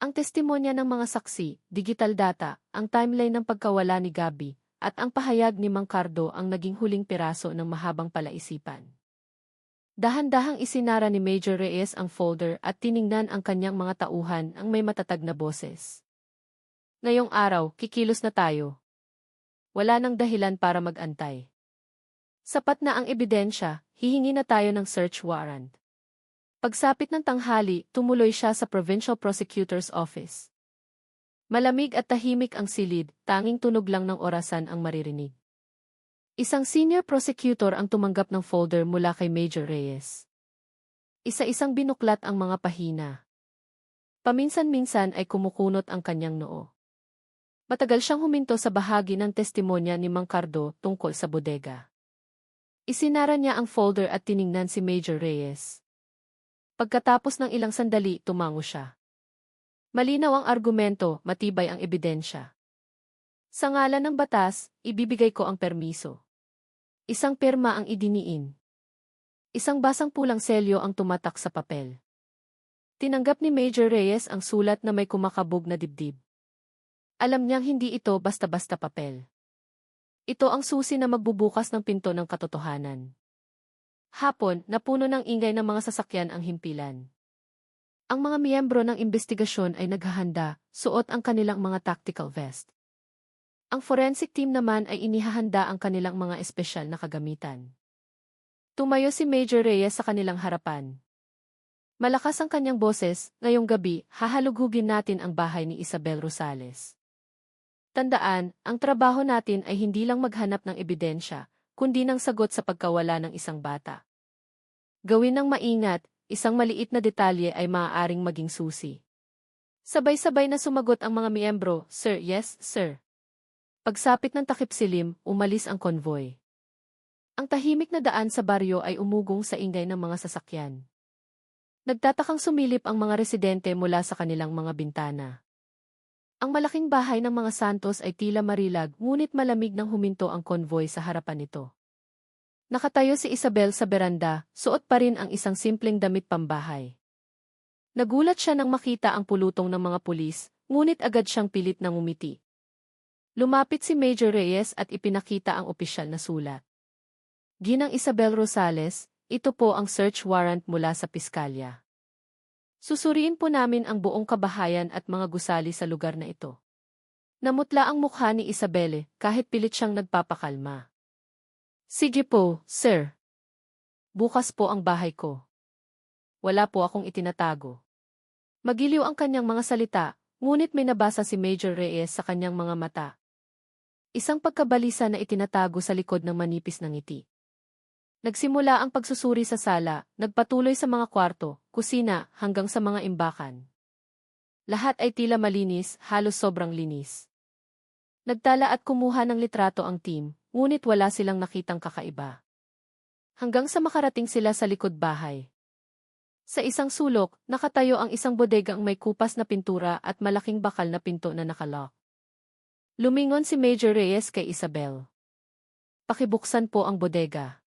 Ang testimonya ng mga saksi, digital data, ang timeline ng pagkawala ni Gabi, at ang pahayag ni Mang Cardo ang naging huling piraso ng mahabang palaisipan. Dahan-dahang isinara ni Major Reyes ang folder at tiningnan ang kanyang mga tauhan ang may matatag na boses. Ngayong araw, kikilos na tayo. Wala nang dahilan para mag-antay. Sapat na ang ebidensya, hihingi na tayo ng search warrant. Pagsapit ng tanghali, tumuloy siya sa Provincial Prosecutor's Office. Malamig at tahimik ang silid, tanging tunog lang ng orasan ang maririnig. Isang senior prosecutor ang tumanggap ng folder mula kay Major Reyes. Isa-isang binuklat ang mga pahina. Paminsan-minsan ay kumukunot ang kanyang noo. Matagal siyang huminto sa bahagi ng testimonya ni Mang Cardo tungkol sa bodega. Isinara niya ang folder at tiningnan si Major Reyes. Pagkatapos ng ilang sandali, tumango siya. Malinaw ang argumento, matibay ang ebidensya. Sa ngalan ng batas, ibibigay ko ang permiso. Isang pirma ang idiniin. Isang basang pulang selyo ang tumatak sa papel. Tinanggap ni Major Reyes ang sulat na may kumakabog na dibdib. Alam niyang hindi ito basta-basta papel. Ito ang susi na magbubukas ng pinto ng katotohanan. Hapon, napuno ng ingay ng mga sasakyan ang himpilan. Ang mga miyembro ng investigasyon ay naghahanda, suot ang kanilang mga tactical vest. Ang forensic team naman ay inihahanda ang kanilang mga espesyal na kagamitan. Tumayo si Major Reyes sa kanilang harapan. Malakas ang kanyang boses, ngayong gabi, hahalughugin natin ang bahay ni Isabel Rosales. Tandaan, ang trabaho natin ay hindi lang maghanap ng ebidensya, kundi ng sagot sa pagkawala ng isang bata. Gawin ng maingat, isang maliit na detalye ay maaaring maging susi. Sabay-sabay na sumagot ang mga miyembro, "Sir, yes, sir." Pagsapit ng takip silim, umalis ang konvoy. Ang tahimik na daan sa baryo ay umugong sa ingay ng mga sasakyan. Nagtatakang sumilip ang mga residente mula sa kanilang mga bintana. Ang malaking bahay ng mga Santos ay tila marilag, ngunit malamig nang huminto ang konvoy sa harapan nito. Nakatayo si Isabel sa beranda, suot pa rin ang isang simpleng damit pambahay. Nagulat siya nang makita ang pulutong ng mga pulis, ngunit agad siyang pilit na ngumiti. Lumapit si Major Reyes at ipinakita ang opisyal na sulat. Ginang Isabel Rosales, ito po ang search warrant mula sa piskalya. Susuriin po namin ang buong kabahayan at mga gusali sa lugar na ito. Namutla ang mukha ni Isabelle, kahit pilit siyang nagpapakalma. Sige po, sir. Bukas po ang bahay ko. Wala po akong itinatago. Magiliw ang kanyang mga salita, ngunit may nabasa si Major Reyes sa kanyang mga mata. Isang pagkabalisa na itinatago sa likod ng manipis na ngiti. Nagsimula ang pagsusuri sa sala, nagpatuloy sa mga kwarto, kusina, hanggang sa mga imbakan. Lahat ay tila malinis, halos sobrang linis. Nagtala at kumuha ng litrato ang team, ngunit wala silang nakitang kakaiba. Hanggang sa makarating sila sa likod bahay. Sa isang sulok, nakatayo ang isang bodegang may kupas na pintura at malaking bakal na pinto na nakalock. Lumingon si Major Reyes kay Isabel. Pakibuksan po ang bodega.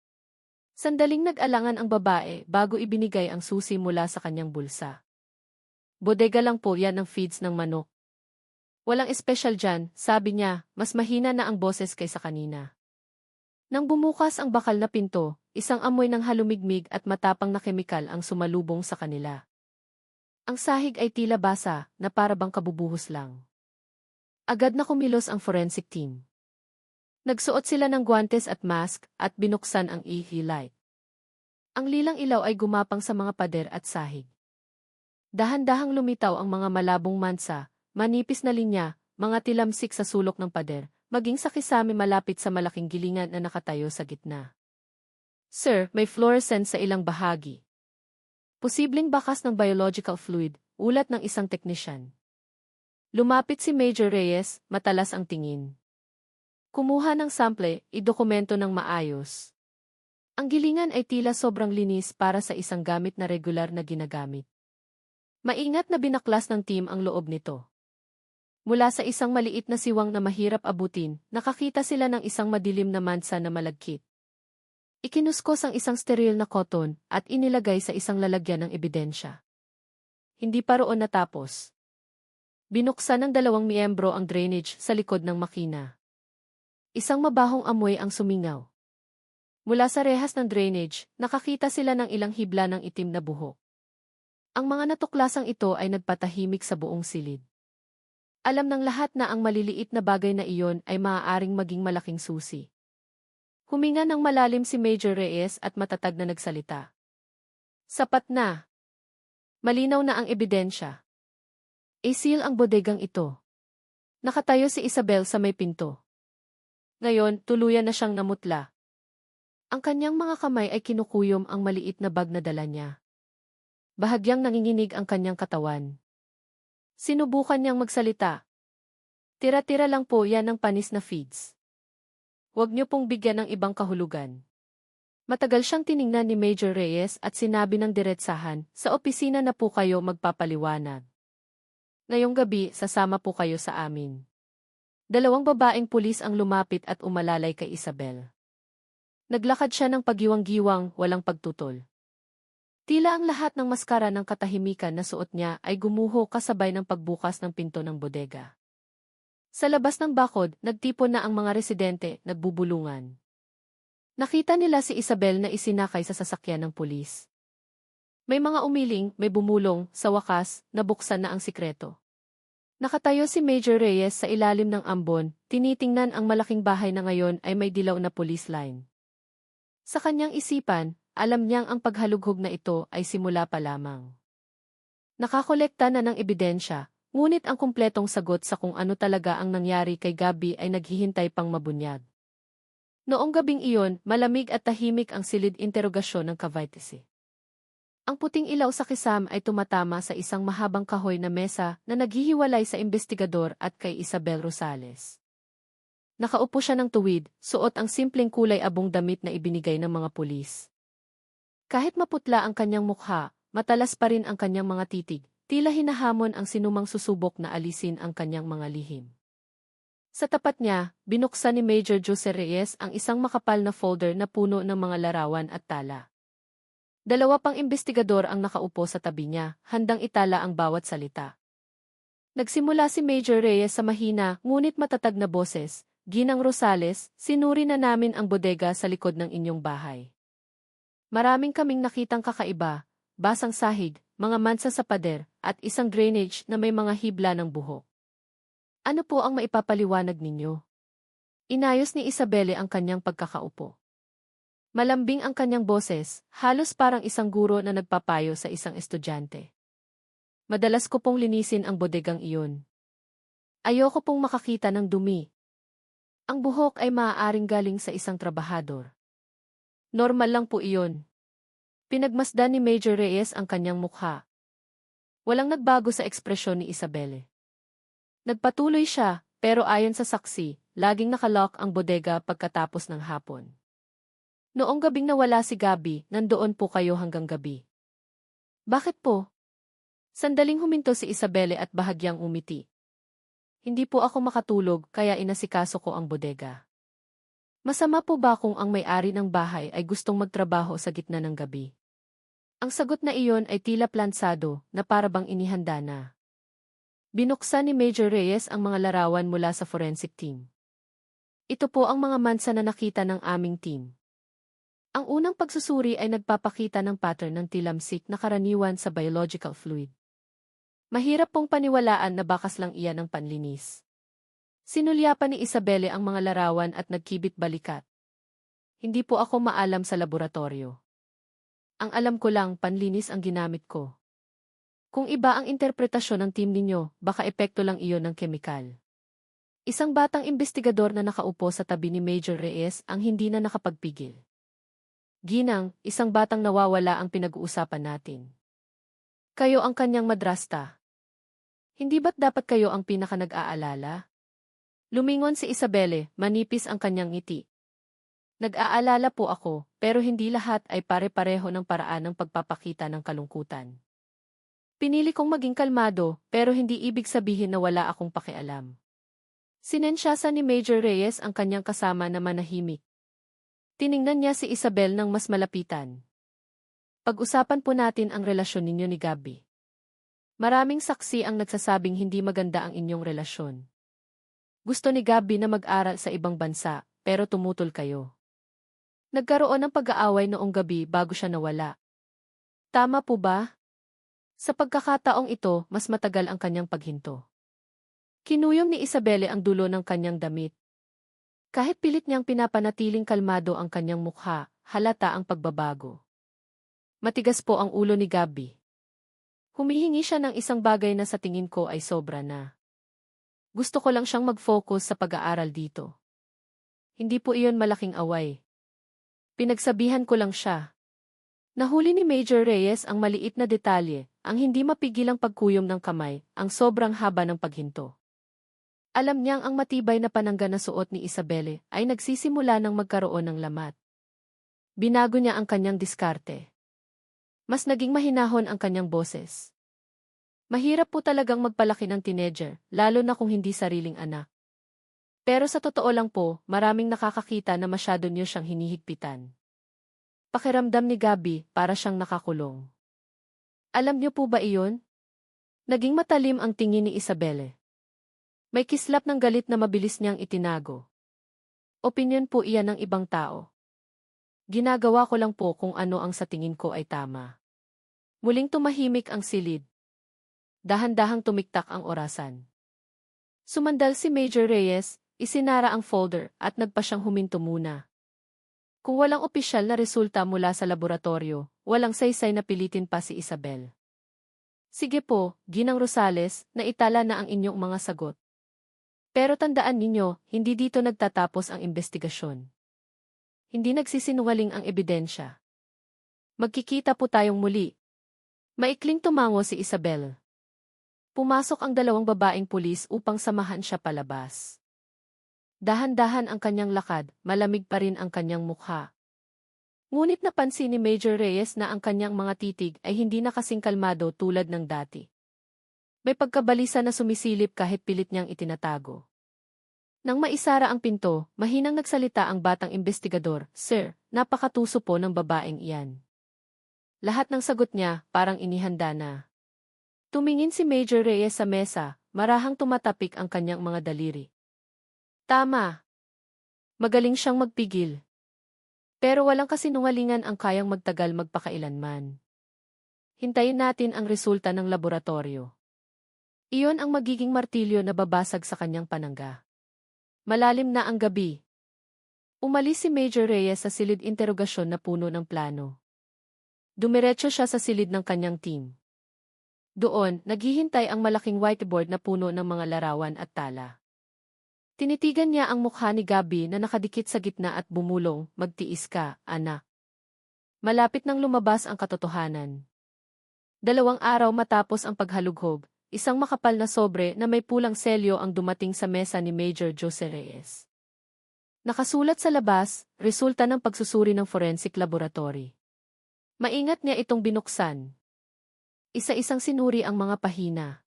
Sandaling nag-alangan ang babae bago ibinigay ang susi mula sa kanyang bulsa. Bodega lang po yan ng feeds ng manok. Walang espesyal dyan, sabi niya, mas mahina na ang boses kaysa kanina. Nang bumukas ang bakal na pinto, isang amoy ng halumigmig at matapang na kemikal ang sumalubong sa kanila. Ang sahig ay tila basa, na para bang kabubuhos lang. Agad na kumilos ang forensic team. Nagsuot sila ng guantes at mask at binuksan ang EV light. Ang lilang ilaw ay gumapang sa mga pader at sahig. Dahan-dahang lumitaw ang mga malabong mansa, manipis na linya, mga tilamsik sa sulok ng pader, maging sa kisame malapit sa malaking gilingan na nakatayo sa gitna. Sir, may fluorescent sa ilang bahagi. Posibleng bakas ng biological fluid, ulat ng isang teknisyan. Lumapit si Major Reyes, matalas ang tingin. Kumuha ng sample, idokumento ng maayos. Ang gilingan ay tila sobrang linis para sa isang gamit na regular na ginagamit. Maingat na binaklas ng team ang loob nito. Mula sa isang maliit na siwang na mahirap abutin, nakakita sila ng isang madilim na mansa na malagkit. Ikinuskos ang isang steril na cotton at inilagay sa isang lalagyan ng ebidensya. Hindi pa roon natapos. Binuksan ng dalawang miyembro ang drainage sa likod ng makina. Isang mabahong amoy ang sumingaw. Mula sa rehas ng drainage, nakakita sila ng ilang hibla ng itim na buhok. Ang mga natuklasang ito ay nagpatahimik sa buong silid. Alam ng lahat na ang maliliit na bagay na iyon ay maaaring maging malaking susi. Huminga ng malalim si Major Reyes at matatag na nagsalita. Sapat na. Malinaw na ang ebidensya. I-seal ang bodegang ito. Nakatayo si Isabel sa may pinto. Ngayon, tuluyan na siyang namutla. Ang kanyang mga kamay ay kinukuyom ang maliit na bag na dala niya. Bahagyang nanginginig ang kanyang katawan. Sinubukan niyang magsalita. Tira-tira lang po yan ng panis na feeds. Huwag niyo pong bigyan ng ibang kahulugan. Matagal siyang tiningnan ni Major Reyes at sinabi ng diretsahan, sa opisina na po kayo magpapaliwanag. Ngayong gabi, sasama po kayo sa amin. Dalawang babaeng pulis ang lumapit at umalalay kay Isabel. Naglakad siya ng pagiwang-giwang, walang pagtutol. Tila ang lahat ng maskara ng katahimikan na suot niya ay gumuho kasabay ng pagbukas ng pinto ng bodega. Sa labas ng bakod, nagtipon na ang mga residente, nagbubulungan. Nakita nila si Isabel na isinakay sa sasakyan ng pulis. May mga umiling, may bumulong, sa wakas, nabuksan na ang sikreto. Nakatayo si Major Reyes sa ilalim ng ambon, tinitingnan ang malaking bahay na ngayon ay may dilaw na police line. Sa kanyang isipan, alam niyang ang paghalughog na ito ay simula pa lamang. Nakakolekta na ng ebidensya, ngunit ang kumpletong sagot sa kung ano talaga ang nangyari kay Gabby ay naghihintay pang mabunyag. Noong gabing iyon, malamig at tahimik ang silid interogasyon ng Cavite. Ang puting ilaw sa kisam ay tumatama sa isang mahabang kahoy na mesa na naghihiwalay sa investigador at kay Isabel Rosales. Nakaupo siya ng tuwid, suot ang simpleng kulay abong damit na ibinigay ng mga pulis. Kahit maputla ang kanyang mukha, matalas pa rin ang kanyang mga titig, tila hinahamon ang sinumang susubok na alisin ang kanyang mga lihim. Sa tapat niya, binuksan ni Major Jose Reyes ang isang makapal na folder na puno ng mga larawan at tala. Dalawa pang investigador ang nakaupo sa tabi niya, handang itala ang bawat salita. Nagsimula si Major Reyes sa mahina, ngunit matatag na boses, "Ginang Rosales, sinuri na namin ang bodega sa likod ng inyong bahay. Maraming kaming nakitang kakaiba, basang sahig, mga mansa sa pader, at isang drainage na may mga hibla ng buhok. Ano po ang maipapaliwanag ninyo?" Inayos ni Isabelle ang kanyang pagkakaupo. Malambing ang kanyang boses, halos parang isang guro na nagpapayo sa isang estudyante. "Madalas ko pong linisin ang bodegang iyon. Ayoko pong makakita ng dumi. Ang buhok ay maaaring galing sa isang trabahador. Normal lang po iyon." Pinagmasdan ni Major Reyes ang kanyang mukha. Walang nagbago sa ekspresyon ni Isabelle. Nagpatuloy siya, pero ayon sa saksi, laging nakalock ang bodega pagkatapos ng hapon. "Noong gabing nawala si Gabby, nandoon po kayo hanggang gabi." "Bakit po?" Sandaling huminto si Isabelle at bahagyang umiti. "Hindi po ako makatulog kaya inasikaso ko ang bodega." "Masama po ba kung ang may-ari ng bahay ay gustong magtrabaho sa gitna ng gabi?" Ang sagot na iyon ay tila plansado na parabang inihanda na. Binuksan ni Major Reyes ang mga larawan mula sa forensic team. "Ito po ang mga mansa na nakita ng aming team." Ang unang pagsusuri ay nagpapakita ng pattern ng tilamsik na karaniwan sa biological fluid. Mahirap pong paniwalaan na bakas lang iyan ng panlinis. Sinulyapan ni Isabelle ang mga larawan at nagkibit balikat. "Hindi po ako maalam sa laboratorio. Ang alam ko lang, panlinis ang ginamit ko. Kung iba ang interpretasyon ng team ninyo, baka epekto lang iyon ng kemikal." Isang batang investigador na nakaupo sa tabi ni Major Reyes ang hindi na nakapagpigil. "Ginang, isang batang nawawala ang pinag-uusapan natin. Kayo ang kanyang madrasta. Hindi ba't dapat kayo ang pinaka-nag-aalala?" Lumingon si Isabelle, manipis ang kanyang ngiti. "Nag-aalala po ako, pero hindi lahat ay pare-pareho ng paraan ng pagpapakita ng kalungkutan. Pinili kong maging kalmado, pero hindi ibig sabihin na wala akong pakialam." Sinensyasa ni Major Reyes ang kanyang kasama na manahimik. Tiningnan niya si Isabel ng mas malapitan. "Pag-usapan po natin ang relasyon ninyo ni Gabby. Maraming saksi ang nagsasabing hindi maganda ang inyong relasyon. Gusto ni Gabby na mag-aral sa ibang bansa, pero tumutol kayo. Nagkaroon ng pag-aaway noong gabi bago siya nawala. Tama po ba?" Sa pagkakataong ito, mas matagal ang kanyang paghinto. Kinuyom ni Isabelle ang dulo ng kanyang damit. Kahit pilit niyang pinapanatiling kalmado ang kanyang mukha, halata ang pagbabago. Matigas po ang ulo ni Gabby. Humihingi siya ng isang bagay na sa tingin ko ay sobra na. "Gusto ko lang siyang mag-focus sa pag-aaral dito. Hindi po iyon malaking away. Pinagsabihan ko lang siya." Nahuli ni Major Reyes ang maliit na detalye, ang hindi mapigilang pagkuyom ng kamay, ang sobrang haba ng paghinto. Alam niyang ang matibay na panangga na suot ni Isabelle ay nagsisimula ng magkaroon ng lamat. Binago niya ang kanyang diskarte. Mas naging mahinahon ang kanyang boses. "Mahirap po talagang magpalaki ng teenager, lalo na kung hindi sariling anak. Pero sa totoo lang po, maraming nakakakita na masyado niyo siyang hinihigpitan. Pakiramdam ni Gabby, para siyang nakakulong. Alam niyo po ba iyon?" Naging matalim ang tingin ni Isabelle. May kislap ng galit na mabilis niyang itinago. Opinyon po iyan ng ibang tao. Ginagawa ko lang po kung ano ang sa tingin ko ay tama. Muling tumahimik ang silid. Dahan-dahang tumiktak ang orasan. Sumandal si Major Reyes, isinara ang folder at nagpa siyang huminto muna. Kung walang opisyal na resulta mula sa laboratorio, walang saysay na pilitin pa si Isabel. Sige po, Ginang Rosales, naitala na ang inyong mga sagot. Pero tandaan ninyo, hindi dito nagtatapos ang investigasyon. Hindi nagsisinungaling ang ebidensya. Magkikita po tayong muli. Maikling tumango si Isabel. Pumasok ang dalawang babaeng pulis upang samahan siya palabas. Dahan-dahan ang kanyang lakad, malamig pa rin ang kanyang mukha. Ngunit napansin ni Major Reyes na ang kanyang mga titig ay hindi na kasing kalmado tulad ng dati. May pagkabalisa na sumisilip kahit pilit niyang itinatago. Nang maisara ang pinto, mahinang nagsalita ang batang investigador, "Sir, napakatuso po ng babaeng iyan." Lahat ng sagot niya parang inihanda na. Tumingin si Major Reyes sa mesa, marahang tumatapik ang kanyang mga daliri. Tama. Magaling siyang magpigil. Pero walang kasinungalingan ang kayang magtagal magpakailanman. Hintayin natin ang resulta ng laboratorio. Iyon ang magiging martilyo na babasag sa kanyang panangga. Malalim na ang gabi. Umalis si Major Reyes sa silid interogasyon na puno ng plano. Dumiretso siya sa silid ng kanyang team. Doon, naghihintay ang malaking whiteboard na puno ng mga larawan at tala. Tinitigan niya ang mukha ni Gabby na nakadikit sa gitna at bumulong, "Magtiis ka, anak." Malapit nang lumabas ang katotohanan. 2 araw matapos ang paghalughog, isang makapal na sobre na may pulang selyo ang dumating sa mesa ni Major Jose Reyes. Nakasulat sa labas, resulta ng pagsusuri ng forensic laboratory. Maingat niya itong binuksan. Isa-isang sinuri ang mga pahina.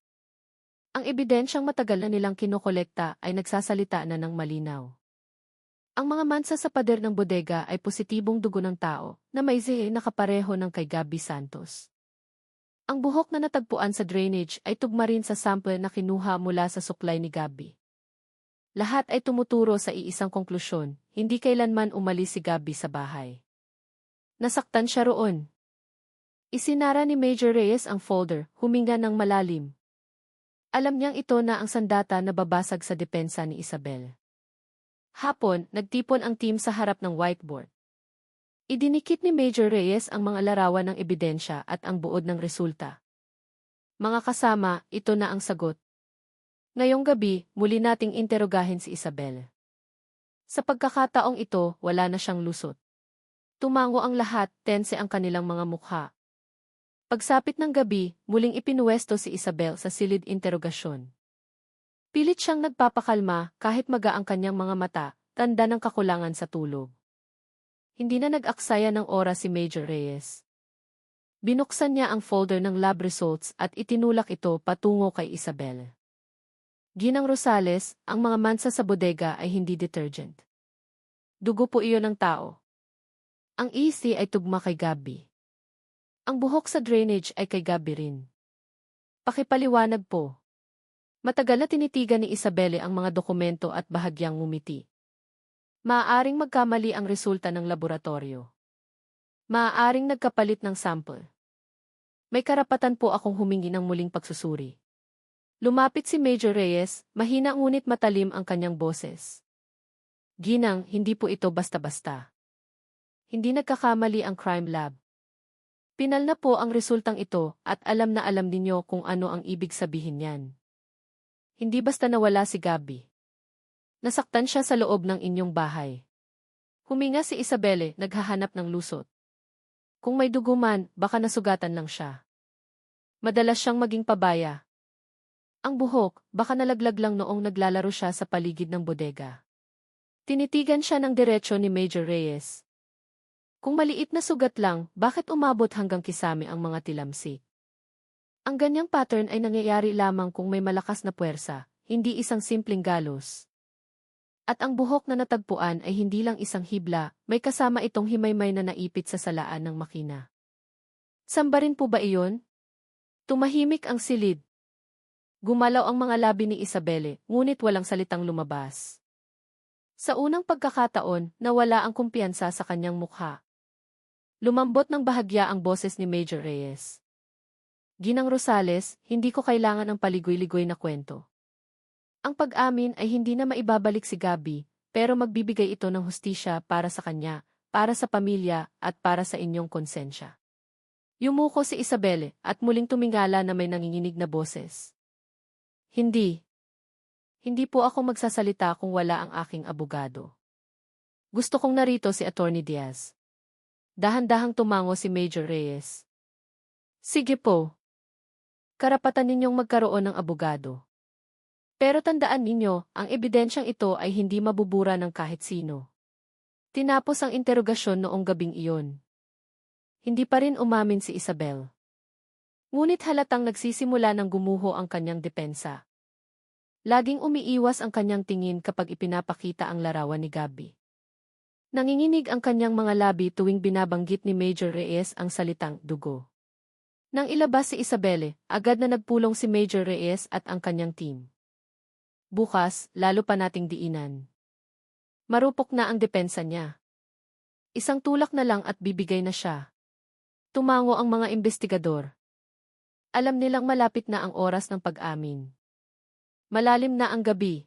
Ang ebidensyang matagal na nilang kinokolekta ay nagsasalita na ng malinaw. Ang mga mansa sa pader ng bodega ay positibong dugo ng tao na may ZE na kapareho ng kay Gabby Santos. Ang buhok na natagpuan sa drainage ay tugma rin sa sample na kinuha mula sa suklay ni Gabby. Lahat ay tumuturo sa iisang konklusyon, hindi kailanman umalis si Gabby sa bahay. Nasaktan siya roon. Isinara ni Major Reyes ang folder, huminga ng malalim. Alam niyang ito na ang sandata na babasag sa depensa ni Isabel. Hapon, nagtipon ang team sa harap ng whiteboard. Idinikit ni Major Reyes ang mga larawan ng ebidensya at ang buod ng resulta. Mga kasama, ito na ang sagot. Ngayong gabi, muli nating interogahin si Isabel. Sa pagkakataong ito, wala na siyang lusot. Tumango ang lahat, tense ang kanilang mga mukha. Pagsapit ng gabi, muling ipinuwesto si Isabel sa silid interogasyon. Pilit siyang nagpapakalma kahit maga ang kanyang mga mata, tanda ng kakulangan sa tulog. Hindi na nag-aksaya ng oras si Major Reyes. Binuksan niya ang folder ng lab results at itinulak ito patungo kay Isabel. Ginang Rosales, ang mga mansa sa bodega ay hindi detergent. Dugo po iyon ng tao. Ang EC ay tugma kay Gabby. Ang buhok sa drainage ay kay Gabby rin. Pakipaliwanag po. Matagal na tinitigan ni Isabelle ang mga dokumento at bahagyang ngumiti. Maaaring magkamali ang resulta ng laboratorio. Maaaring nagkapalit ng sample. May karapatan po akong humingi ng muling pagsusuri. Lumapit si Major Reyes, mahina ngunit matalim ang kanyang boses. Ginang, hindi po ito basta-basta. Hindi nagkakamali ang crime lab. Pinal na po ang resultang ito at alam na alam ninyo kung ano ang ibig sabihin niyan. Hindi basta nawala si Gabby. Nasaktan siya sa loob ng inyong bahay. Huminga si Isabelle, naghahanap ng lusot. Kung may dugo man, baka nasugatan lang siya. Madalas siyang maging pabaya. Ang buhok, baka nalaglag lang noong naglalaro siya sa paligid ng bodega. Tinitigan siya ng diretsyo ni Major Reyes. Kung maliit na sugat lang, bakit umabot hanggang kisame ang mga tilamsik? Ang ganyang pattern ay nangyayari lamang kung may malakas na puwersa, hindi isang simpleng galos. At ang buhok na natagpuan ay hindi lang isang hibla, may kasama itong himaymay na naipit sa salaan ng makina. Samba rin po ba iyon? Tumahimik ang silid. Gumalaw ang mga labi ni Isabelle, ngunit walang salitang lumabas. Sa unang pagkakataon, nawala ang kumpiyansa sa kanyang mukha. Lumambot ng bahagya ang boses ni Major Reyes. Ginang Rosales, hindi ko kailangan ng paligoy-ligoy na kwento. Ang pag-amin ay hindi na maibabalik si Gabby, pero magbibigay ito ng hustisya para sa kanya, para sa pamilya, at para sa inyong konsensya. Yumuko si Isabelle at muling tumingala na may nanginginig na boses. Hindi. Hindi po ako magsasalita kung wala ang aking abogado. Gusto kong narito si Attorney Diaz. Dahan-dahang tumango si Major Reyes. Sige po. Karapatan ninyong magkaroon ng abogado. Pero tandaan ninyo, ang ebidensyang ito ay hindi mabubura ng kahit sino. Tinapos ang interogasyon noong gabing iyon. Hindi pa rin umamin si Isabel. Ngunit halatang nagsisimula ng gumuho ang kanyang depensa. Laging umiiwas ang kanyang tingin kapag ipinapakita ang larawan ni Gabby. Nanginginig ang kanyang mga labi tuwing binabanggit ni Major Reyes ang salitang dugo. Nang ilabas si Isabelle, agad na nagpulong si Major Reyes at ang kanyang team. Bukas, lalo pa nating diinan. Marupok na ang depensa niya. Isang tulak na lang at bibigay na siya. Tumango ang mga investigador. Alam nilang malapit na ang oras ng pag-amin. Malalim na ang gabi.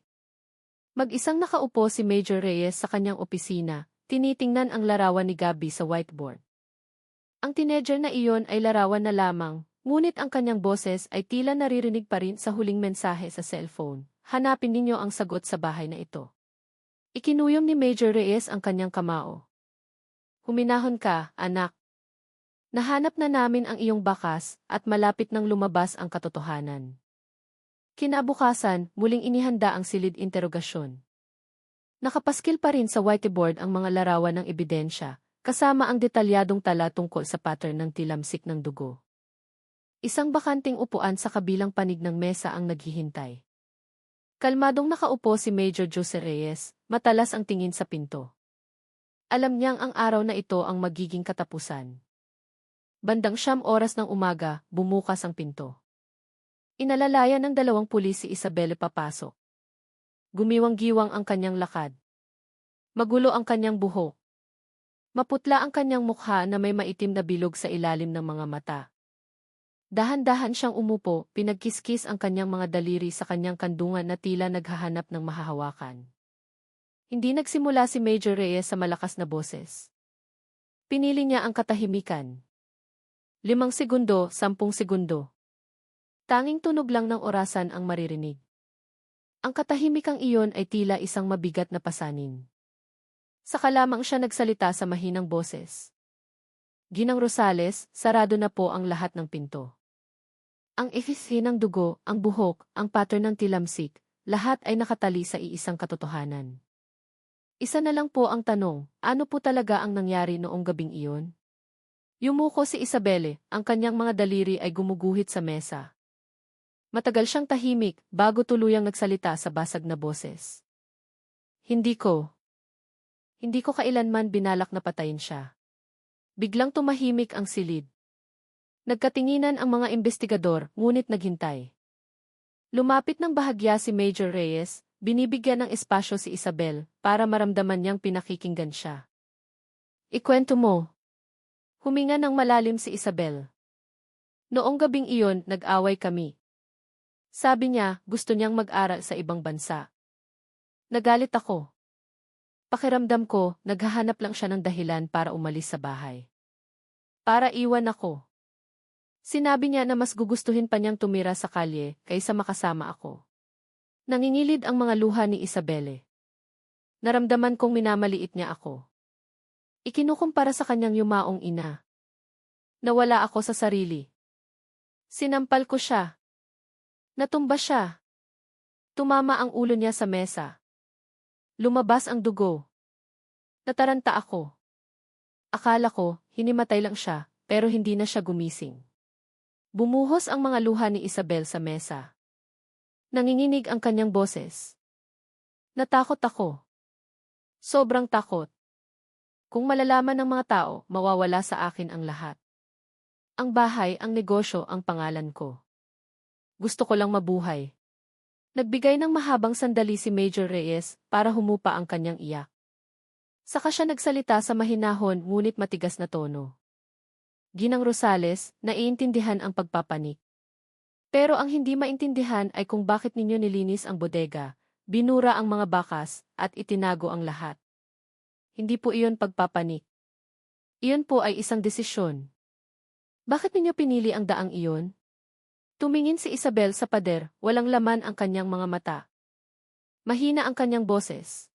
Mag-isang nakaupo si Major Reyes sa kanyang opisina, tinitingnan ang larawan ni Gabby sa whiteboard. Ang teenager na iyon ay larawan na lamang, ngunit ang kanyang boses ay tila naririnig pa rin sa huling mensahe sa cellphone. Hanapin ninyo ang sagot sa bahay na ito. Ikinuyom ni Major Reyes ang kanyang kamao. Huminahon ka, anak. Nahanap na namin ang iyong bakas at malapit nang lumabas ang katotohanan. Kinabukasan, muling inihanda ang silid interogasyon. Nakapaskil pa rin sa whiteboard ang mga larawan ng ebidensya, kasama ang detalyadong tala tungkol sa pattern ng tilamsik ng dugo. Isang bakanting upuan sa kabilang panig ng mesa ang naghihintay. Kalmadong nakaupo si Major Jose Reyes, matalas ang tingin sa pinto. Alam niyang ang araw na ito ang magiging katapusan. Bandang 9:00 ng umaga, bumukas ang pinto. Inalalayan ng 2 pulis si Isabelle papasok. Gumiwang-giwang ang kanyang lakad. Magulo ang kanyang buhok. Maputla ang kanyang mukha na may maitim na bilog sa ilalim ng mga mata. Dahan-dahan siyang umupo, pinagkiskis ang kanyang mga daliri sa kanyang kandungan na tila naghahanap ng mahahawakan. Hindi nagsimula si Major Reyes sa malakas na boses. Pinili niya ang katahimikan. 5 segundo, 10 segundo. Tanging tunog lang ng orasan ang maririnig. Ang katahimikang iyon ay tila isang mabigat na pasanin. Saka lamang siya nagsalita sa mahinang boses. Ginang Rosales, sarado na po ang lahat ng pinto. Ang efisi ng dugo, ang buhok, ang pattern ng tilamsik, lahat ay nakatali sa iisang katotohanan. Isa na lang po ang tanong, ano po talaga ang nangyari noong gabing iyon? Yumuko si Isabelle, ang kanyang mga daliri ay gumuguhit sa mesa. Matagal siyang tahimik, bago tuluyang nagsalita sa basag na boses. Hindi ko kailanman binalak na patayin siya. Biglang tumahimik ang silid. Nagkatinginan ang mga investigador, ngunit naghintay. Lumapit ng bahagya si Major Reyes, binibigyan ng espasyo si Isabel, para maramdaman niyang pinakikinggan siya. Ikwento mo. Huminga ng malalim si Isabel. Noong gabing iyon, nag-away kami. Sabi niya, gusto niyang mag-aral sa ibang bansa. Nagalit ako. Pakiramdam ko, naghahanap lang siya ng dahilan para umalis sa bahay. Para iwan ako. Sinabi niya na mas gugustuhin pa niyang tumira sa kalye kaysa makasama ako. Nangingilid ang mga luha ni Isabelle. Naramdaman kong minamaliit niya ako. Ikinukumpara sa kanyang yumaong ina. Nawala ako sa sarili. Sinampal ko siya. Natumba siya. Tumama ang ulo niya sa mesa. Lumabas ang dugo. Nataranta ako. Akala ko, hinimatay lang siya, pero hindi na siya gumising. Bumuhos ang mga luha ni Isabel sa mesa. Nanginginig ang kanyang boses. Natakot ako. Sobrang takot. Kung malalaman ng mga tao, mawawala sa akin ang lahat. Ang bahay, ang negosyo, ang pangalan ko. Gusto ko lang mabuhay. Nagbigay ng mahabang sandali si Major Reyes para humupa ang kanyang iyak. Saka siya nagsalita sa mahinahon ngunit matigas na tono. Ginang Rosales, naiintindihan ang pagpapanik. Pero ang hindi maintindihan ay kung bakit ninyo nilinis ang bodega, binura ang mga bakas, at itinago ang lahat. Hindi po iyon pagpapanik. Iyon po ay isang desisyon. Bakit ninyo pinili ang daang iyon? Tumingin si Isabel sa pader, walang laman ang kanyang mga mata. Mahina ang kanyang boses.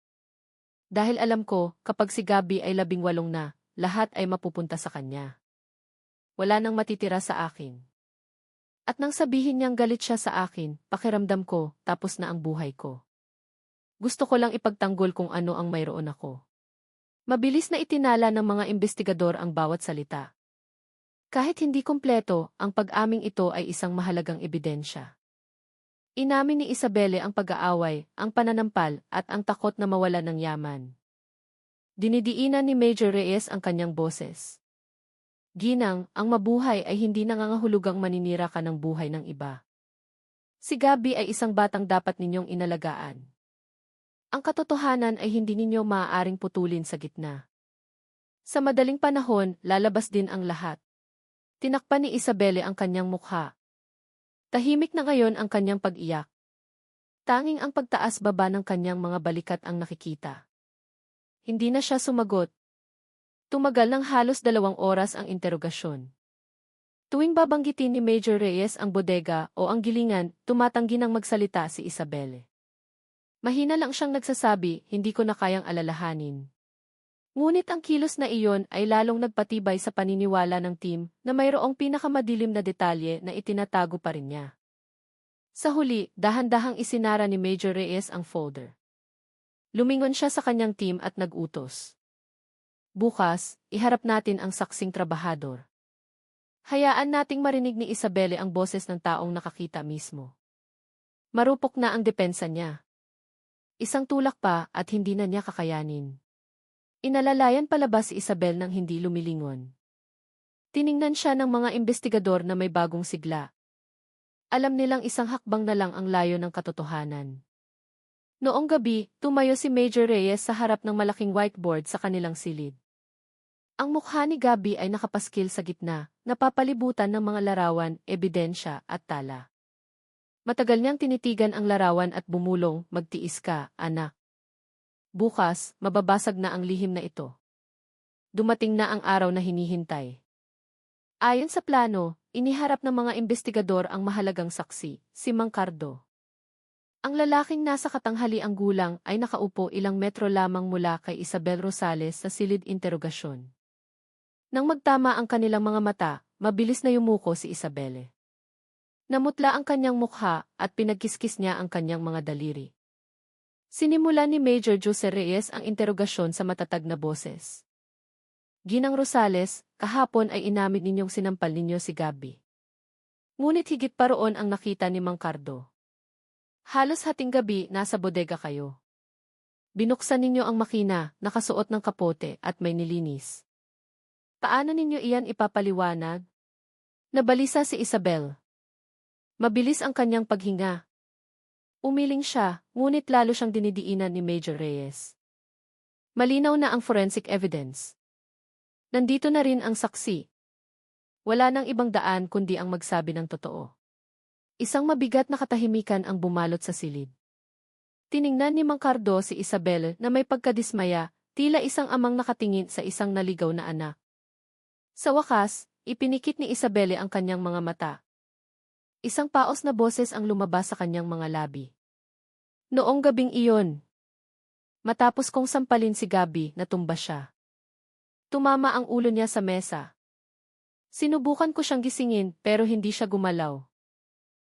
Dahil alam ko, kapag si Gabi ay 18 na, lahat ay mapupunta sa kanya. Wala nang matitira sa akin. At nang sabihin niyang galit siya sa akin, pakiramdam ko, tapos na ang buhay ko. Gusto ko lang ipagtanggol kung ano ang mayroon ako. Mabilis na itinala ng mga investigador ang bawat salita. Kahit hindi kumpleto, ang pag-aming ito ay isang mahalagang ebidensya. Inamin ni Isabelle ang pag-aaway, ang pananampal, at ang takot na mawala ng yaman. Dinidiinan ni Major Reyes ang kanyang boses. Ginang, ang mabuhay ay hindi nangangahulugang maninira ka ng buhay ng iba. Si Gabi ay isang batang dapat ninyong inalagaan. Ang katotohanan ay hindi ninyo maaaring putulin sa gitna. Sa madaling panahon, lalabas din ang lahat. Tinakpan ni Isabelle ang kanyang mukha. Tahimik na ngayon ang kanyang pag-iyak. Tanging ang pagtaas-baba ng kanyang mga balikat ang nakikita. Hindi na siya sumagot. Tumagal ng halos 2 oras ang interogasyon. Tuwing babanggitin ni Major Reyes ang bodega o ang gilingan, tumatanggi ng magsalita si Isabelle. Mahina lang siyang nagsasabi, hindi ko na kayang alalahanin. Ngunit ang kilos na iyon ay lalong nagpatibay sa paniniwala ng team na mayroong pinakamadilim na detalye na itinatago pa rin niya. Sa huli, dahan-dahang isinara ni Major Reyes ang folder. Lumingon siya sa kanyang team at nag-utos. Bukas, iharap natin ang saksing trabahador. Hayaan nating marinig ni Isabelle ang boses ng taong nakakita mismo. Marupok na ang depensa niya. Isang tulak pa at hindi na niya kakayanin. Inalalayan palabas si Isabel nang hindi lumilingon. Tiningnan siya ng mga investigador na may bagong sigla. Alam nilang isang hakbang na lang ang layo ng katotohanan. Noong gabi, tumayo si Major Reyes sa harap ng malaking whiteboard sa kanilang silid. Ang mukha ni Gabi ay nakapaskil sa gitna, napapalibutan ng mga larawan, ebidensya at tala. Matagal niyang tinitigan ang larawan at bumulong, magtiis ka, anak. Bukas, mababasag na ang lihim na ito. Dumating na ang araw na hinihintay. Ayon sa plano, iniharap ng mga investigador ang mahalagang saksi, si Mang Cardo. Ang lalaking nasa katanghaliang gulang ay nakaupo ilang metro lamang mula kay Isabel Rosales sa silid interogasyon. Nang magtama ang kanilang mga mata, mabilis na yumuko si Isabelle. Namutla ang kanyang mukha at pinagkiskis niya ang kanyang mga daliri. Sinimulan ni Major Jose Reyes ang interogasyon sa matatag na boses. Ginang Rosales, kahapon ay inamin ninyong sinampal ninyo si Gabi. Ngunit higit pa roon ang nakita ni Mang Cardo. Halos hating gabi nasa bodega kayo. Binuksan ninyo ang makina, nakasuot ng kapote at may nilinis. Paano ninyo iyan ipapaliwanag? Nabalisa si Isabel. Mabilis ang kanyang paghinga. Umiling siya, ngunit lalo siyang dinidiinan ni Major Reyes. Malinaw na ang forensic evidence. Nandito na rin ang saksi. Wala nang ibang daan kundi ang magsabi ng totoo. Isang mabigat na katahimikan ang bumalot sa silid. Tiningnan ni Mang Cardo si Isabel na may pagkadismaya, tila isang amang nakatingin sa isang naligaw na anak. Sa wakas, ipinikit ni Isabelle ang kanyang mga mata. Isang paos na boses ang lumabas sa kanyang mga labi. Noong gabing iyon, matapos kong sampalin si Gabi, natumba siya. Tumama ang ulo niya sa mesa. Sinubukan ko siyang gisingin pero hindi siya gumalaw.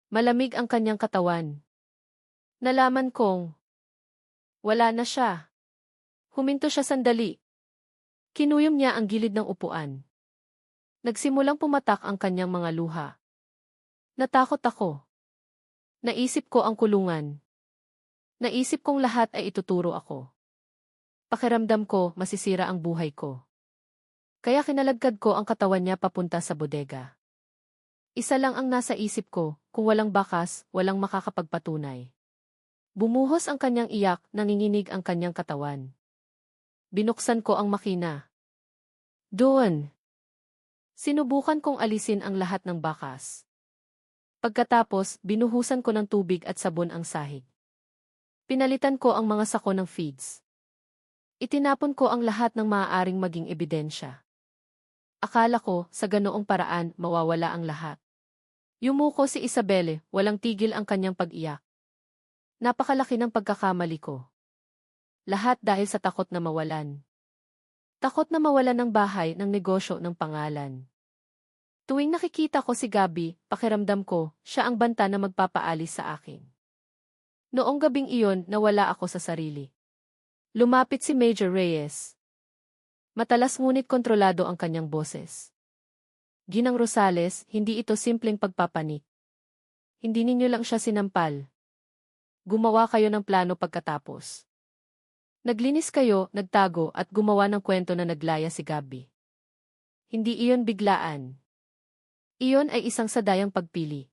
Malamig ang kanyang katawan. Nalaman kong wala na siya. Huminto siya sandali. Kinuyom niya ang gilid ng upuan. Nagsimulang pumatak ang kanyang mga luha. Natakot ako. Naisip ko ang kulungan. Naisip kong lahat ay ituturo ako. Pakiramdam ko, masisira ang buhay ko. Kaya kinalagkad ko ang katawan niya papunta sa bodega. Isa lang ang nasa isip ko, kung walang bakas, walang makakapagpatunay. Bumuhos ang kanyang iyak, nanginginig ang kanyang katawan. Binuksan ko ang makina. Doon! Sinubukan kong alisin ang lahat ng bakas. Pagkatapos, binuhusan ko ng tubig at sabon ang sahig. Pinalitan ko ang mga sako ng feeds. Itinapon ko ang lahat ng maaaring maging ebidensya. Akala ko, sa ganoong paraan, mawawala ang lahat. Yumuko si Isabelle, walang tigil ang kanyang pag-iyak. Napakalaki ng pagkakamali ko. Lahat dahil sa takot na mawalan. Takot na mawalan ng bahay, ng negosyo, ng pangalan. Tuwing nakikita ko si Gabby, pakiramdam ko, siya ang banta na magpapaalis sa akin. Noong gabing iyon, nawala ako sa sarili. Lumapit si Major Reyes. Matalas ngunit kontrolado ang kanyang boses. Ginang Rosales, hindi ito simpleng pagpapanik. Hindi ninyo lang siya sinampal. Gumawa kayo ng plano pagkatapos. Naglinis kayo, nagtago at gumawa ng kwento na naglaya si Gabby. Hindi iyon biglaan. Iyon ay isang sadayang pagpili.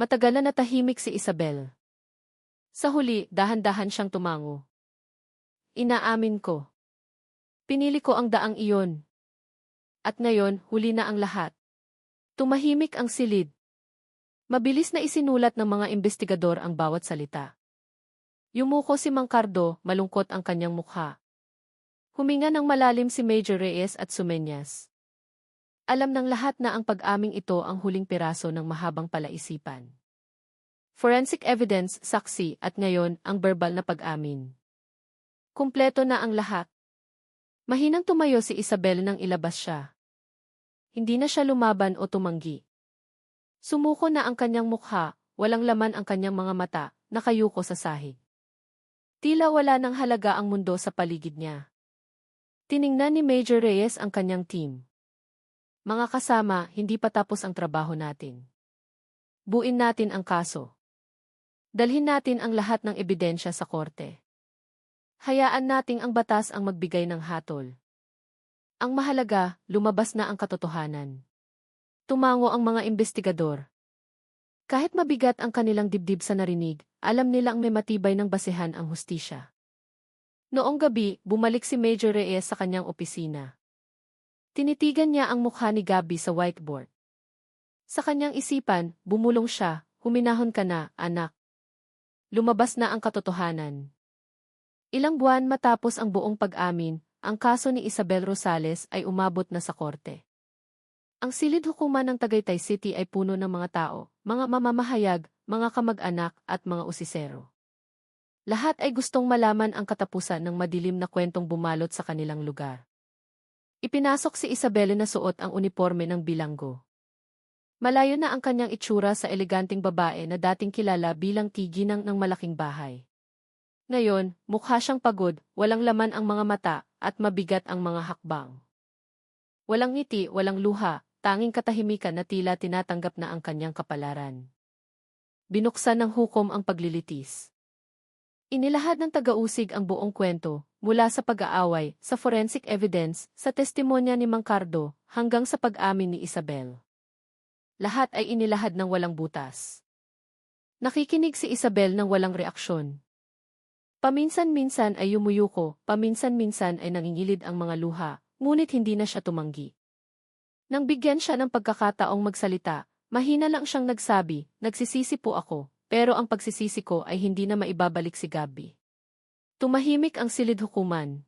Matagal na natahimik si Isabel. Sa huli, dahan-dahan siyang tumango. Inaamin ko. Pinili ko ang daang iyon. At ngayon, huli na ang lahat. Tumahimik ang silid. Mabilis na isinulat ng mga investigador ang bawat salita. Yumuko si Mang Cardo, malungkot ang kanyang mukha. Huminga ng malalim si Major Reyes at Sumeñas. Alam ng lahat na ang pag-aming ito ang huling piraso ng mahabang palaisipan. Forensic evidence, saksi, at ngayon, ang verbal na pag-amin. Kumpleto na ang lahat. Mahinang tumayo si Isabel nang ilabas siya. Hindi na siya lumaban o tumanggi. Sumuko na ang kanyang mukha, walang laman ang kanyang mga mata, nakayuko sa sahig. Tila wala ng halaga ang mundo sa paligid niya. Tiningnan ni Major Reyes ang kanyang team. Mga kasama, hindi pa tapos ang trabaho natin. Buin natin ang kaso. Dalhin natin ang lahat ng ebidensya sa korte. Hayaan nating ang batas ang magbigay ng hatol. Ang mahalaga, lumabas na ang katotohanan. Tumango ang mga investigador. Kahit mabigat ang kanilang dibdib sa narinig, alam nilang may matibay ng basehan ang hustisya. Noong gabi, bumalik si Major Reyes sa kanyang opisina. Tinitigan niya ang mukha ni Gabby sa whiteboard. Sa kanyang isipan, bumulong siya, huminahon ka na, anak. Lumabas na ang katotohanan. Ilang buwan matapos ang buong pag-amin, ang kaso ni Isabel Rosales ay umabot na sa korte. Ang silid hukuman ng Tagaytay City ay puno ng mga tao, mga mamamahayag, mga kamag-anak at mga usisero. Lahat ay gustong malaman ang katapusan ng madilim na kwentong bumalot sa kanilang lugar. Ipinasok si Isabel na suot ang uniforme ng bilanggo. Malayo na ang kanyang itsura sa eleganteng babae na dating kilala bilang tiginang ng malaking bahay. Ngayon, mukha siyang pagod, walang laman ang mga mata, at mabigat ang mga hakbang. Walang ngiti, walang luha, tanging katahimikan na tila tinatanggap na ang kanyang kapalaran. Binuksan ng hukom ang paglilitis. Inilahad ng taga-usig ang buong kwento, mula sa pag-aaway, sa forensic evidence, sa testimonya ni Mang Cardo, hanggang sa pag-amin ni Isabel. Lahat ay inilahad ng walang butas. Nakikinig si Isabel ng walang reaksyon. Paminsan-minsan ay yumuyuko, paminsan-minsan ay nangingilid ang mga luha, ngunit hindi na siya tumanggi. Nang bigyan siya ng pagkakataong magsalita, mahina lang siyang nagsabi, nagsisisi po ako, pero ang pagsisisi ko ay hindi na maibabalik si Gabby. Tumahimik ang silid hukuman.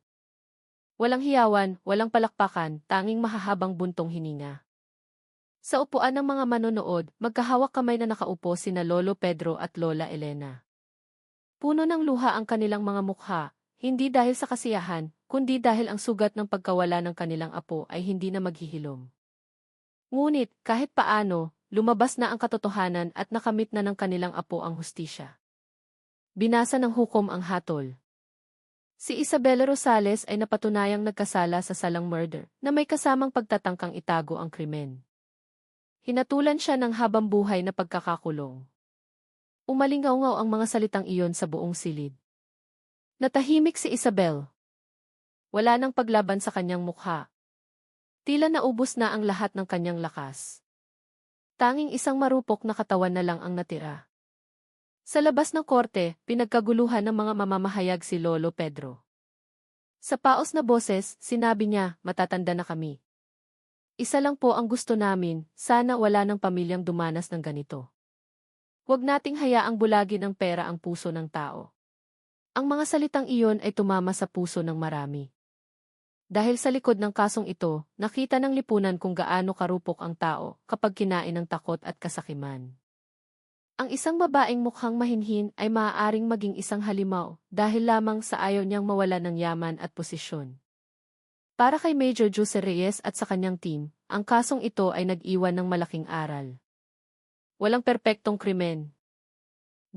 Walang hiyawan, walang palakpakan, tanging mahahabang buntong hininga. Sa upuan ng mga manonood, magkahawak kamay na nakaupo sina Lolo Pedro at Lola Elena. Puno ng luha ang kanilang mga mukha, hindi dahil sa kasiyahan, kundi dahil ang sugat ng pagkawala ng kanilang apo ay hindi na maghihilom. Ngunit, kahit paano, lumabas na ang katotohanan at nakamit na ng kanilang apo ang hustisya. Binasa ng hukom ang hatol. Si Isabel Rosales ay napatunayang nagkasala sa salang murder na may kasamang pagtatangkang itago ang krimen. Hinatulan siya ng habang buhay na pagkakakulong. Umalingaw-ngaw ang mga salitang iyon sa buong silid. Natahimik si Isabel. Wala nang paglaban sa kanyang mukha. Tila naubos na ang lahat ng kanyang lakas. Tanging isang marupok na katawan na lang ang natira. Sa labas ng korte, pinagkaguluhan ng mga mamamahayag si Lolo Pedro. Sa paos na boses, sinabi niya, matatanda na kami. Isa lang po ang gusto namin, sana wala ng pamilyang dumanas ng ganito. Huwag nating hayaang bulagin ng pera ang puso ng tao. Ang mga salitang iyon ay tumama sa puso ng marami. Dahil sa likod ng kasong ito, nakita ng lipunan kung gaano karupok ang tao kapag kinain ng takot at kasakiman. Ang isang babaeng mukhang mahinhin ay maaaring maging isang halimaw dahil lamang sa ayaw niyang mawala ng yaman at posisyon. Para kay Major Jose Reyes at sa kanyang team, ang kasong ito ay nag-iwan ng malaking aral. Walang perpektong krimen.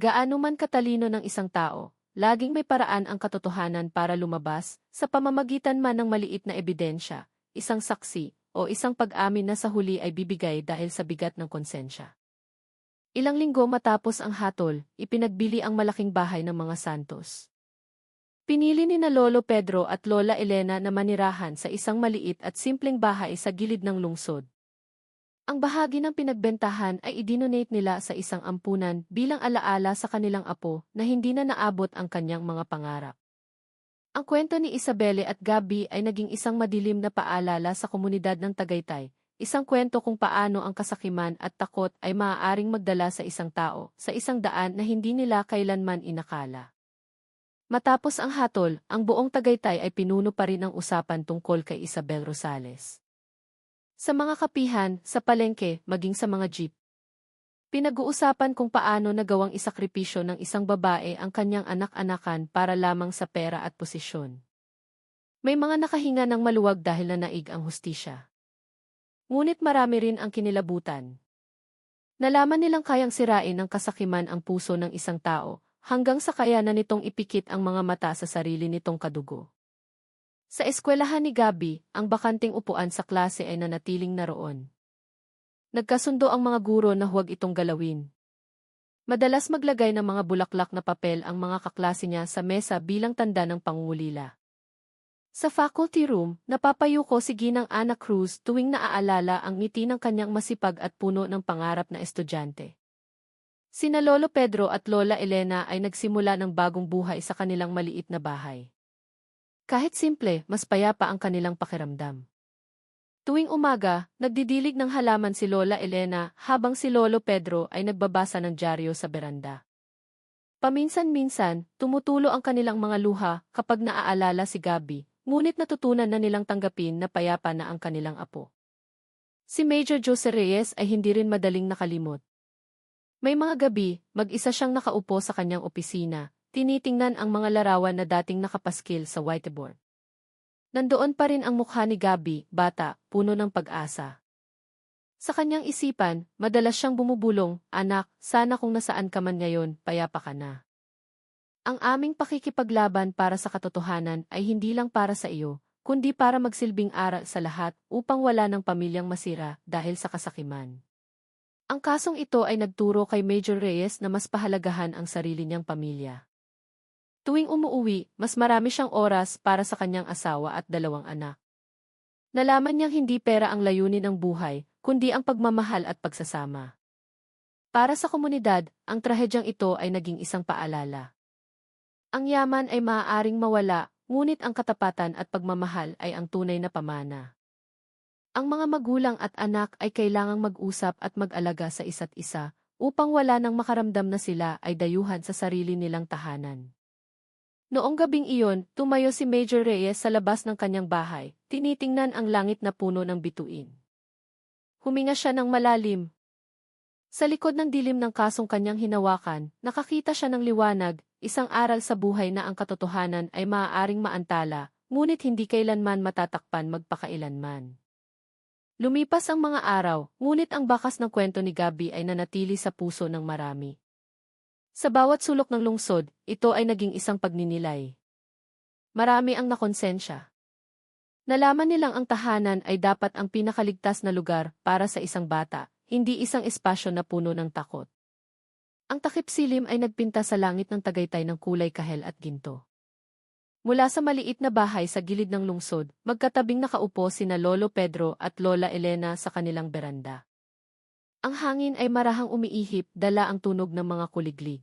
Gaano man katalino ng isang tao, laging may paraan ang katotohanan para lumabas, sa pamamagitan man ng maliit na ebidensya, isang saksi, o isang pag-amin na sa huli ay bibigay dahil sa bigat ng konsensya. Ilang linggo matapos ang hatol, ipinagbili ang malaking bahay ng mga Santos. Pinili ni na Lolo Pedro at Lola Elena na manirahan sa isang maliit at simpleng bahay sa gilid ng lungsod. Ang bahagi ng pinagbentahan ay idinonate nila sa isang ampunan bilang alaala sa kanilang apo na hindi na naabot ang kanyang mga pangarap. Ang kwento ni Isabelle at Gabi ay naging isang madilim na paalala sa komunidad ng Tagaytay, isang kwento kung paano ang kasakiman at takot ay maaaring magdala sa isang tao sa isang daan na hindi nila kailanman inakala. Matapos ang hatol, ang buong Tagaytay ay pinuno pa rin ng usapan tungkol kay Isabel Rosales. Sa mga kapihan, sa palengke, maging sa mga jeep. Pinag-uusapan kung paano nagawang isakripisyo ng isang babae ang kanyang anak-anakan para lamang sa pera at posisyon. May mga nakahinga ng maluwag dahil nanaig ang hustisya. Ngunit marami rin ang kinilabutan. Nalaman nilang kayang sirain ng kasakiman ang puso ng isang tao, hanggang sa kayanan nitong ipikit ang mga mata sa sarili nitong kadugo. Sa eskwelahan ni Gabi, ang bakanting upuan sa klase ay nanatiling naroon. Nagkasundo ang mga guro na huwag itong galawin. Madalas maglagay ng mga bulaklak na papel ang mga kaklase niya sa mesa bilang tanda ng pangungulila. Sa faculty room, napapayuko si Ginang Ana Cruz tuwing naaalala ang ngiti ng kanyang masipag at puno ng pangarap na estudyante. Sina Lolo Pedro at Lola Elena ay nagsimula ng bagong buhay sa kanilang maliit na bahay. Kahit simple, mas payapa ang kanilang pakiramdam. Tuwing umaga, nagdidilig ng halaman si Lola Elena habang si Lolo Pedro ay nagbabasa ng dyaryo sa beranda. Paminsan-minsan, tumutulo ang kanilang mga luha kapag naaalala si Gabi, ngunit natutunan na nilang tanggapin na payapa na ang kanilang apo. Si Major Jose Reyes ay hindi rin madaling nakalimot. May mga gabi, mag-isa siyang nakaupo sa kanyang opisina, tinitingnan ang mga larawan na dating nakapaskil sa whiteboard. Nandoon pa rin ang mukha ni Gabi, bata, puno ng pag-asa. Sa kanyang isipan, madalas siyang bumubulong, anak, sana kung nasaan ka man ngayon, payapa ka na. Ang aming pakikipaglaban para sa katotohanan ay hindi lang para sa iyo, kundi para magsilbing aral sa lahat upang wala ng pamilyang masira dahil sa kasakiman. Ang kasong ito ay nagturo kay Major Reyes na mas pahalagahan ang sarili niyang pamilya. Tuwing umuuwi, mas marami siyang oras para sa kanyang asawa at 2 anak. Nalaman niyang hindi pera ang layunin ng buhay, kundi ang pagmamahal at pagsasama. Para sa komunidad, ang trahedyang ito ay naging isang paalala. Ang yaman ay maaaring mawala, ngunit ang katapatan at pagmamahal ay ang tunay na pamana. Ang mga magulang at anak ay kailangang mag-usap at mag-alaga sa isa't isa, upang wala nang makaramdam na sila ay dayuhan sa sarili nilang tahanan. Noong gabing iyon, tumayo si Major Reyes sa labas ng kanyang bahay, tinitingnan ang langit na puno ng bituin. Huminga siya ng malalim. Sa likod ng dilim ng kasong kanyang hinawakan, nakakita siya ng liwanag, isang aral sa buhay na ang katotohanan ay maaaring maantala, ngunit hindi kailanman matatakpan magpakailanman. Lumipas ang mga araw, ngunit ang bakas ng kwento ni Gabi ay nanatili sa puso ng marami. Sa bawat sulok ng lungsod, ito ay naging isang pagninilay. Marami ang nakonsensya. Nalaman nilang ang tahanan ay dapat ang pinakaligtas na lugar para sa isang bata, hindi isang espasyo na puno ng takot. Ang takip silim ay nagpinta sa langit ng Tagaytay ng kulay kahel at ginto. Mula sa maliit na bahay sa gilid ng lungsod, magkatabing nakaupo sina Lolo Pedro at Lola Elena sa kanilang beranda. Ang hangin ay marahang umiihip, dala ang tunog ng mga kuliglig.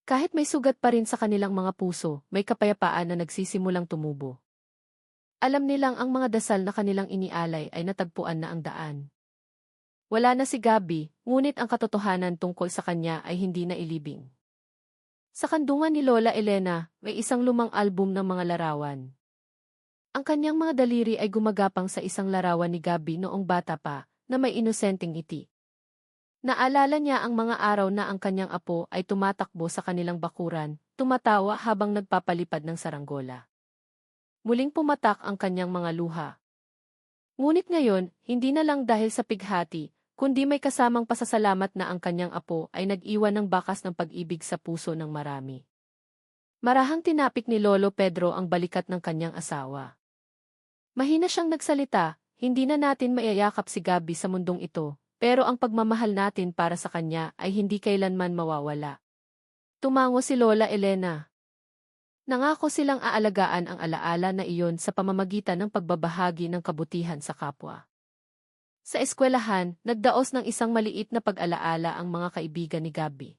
Kahit may sugat pa rin sa kanilang mga puso, may kapayapaan na nagsisimulang tumubo. Alam nilang ang mga dasal na kanilang inialay ay natagpuan na ang daan. Wala na si Gabi, ngunit ang katotohanan tungkol sa kanya ay hindi na ilibing. Sa kandungan ni Lola Elena, may isang lumang album ng mga larawan. Ang kanyang mga daliri ay gumagapang sa isang larawan ni Gabi noong bata pa, na may inosenteng ngiti. Naalala niya ang mga araw na ang kanyang apo ay tumatakbo sa kanilang bakuran, tumatawa habang nagpapalipad ng saranggola. Muling pumatak ang kanyang mga luha. Ngunit ngayon, hindi na lang dahil sa pighati, kundi may kasamang pasasalamat na ang kanyang apo ay nag-iwan ng bakas ng pag-ibig sa puso ng marami. Marahang tinapik ni Lolo Pedro ang balikat ng kanyang asawa. Mahina siyang nagsalita, hindi na natin maiyayakap si Gabi sa mundong ito, pero ang pagmamahal natin para sa kanya ay hindi kailanman mawawala. Tumango si Lola Elena. Nangako silang aalagaan ang alaala na iyon sa pamamagitan ng pagbabahagi ng kabutihan sa kapwa. Sa eskwelahan, nagdaos ng isang maliit na pag-alaala ang mga kaibigan ni Gabi.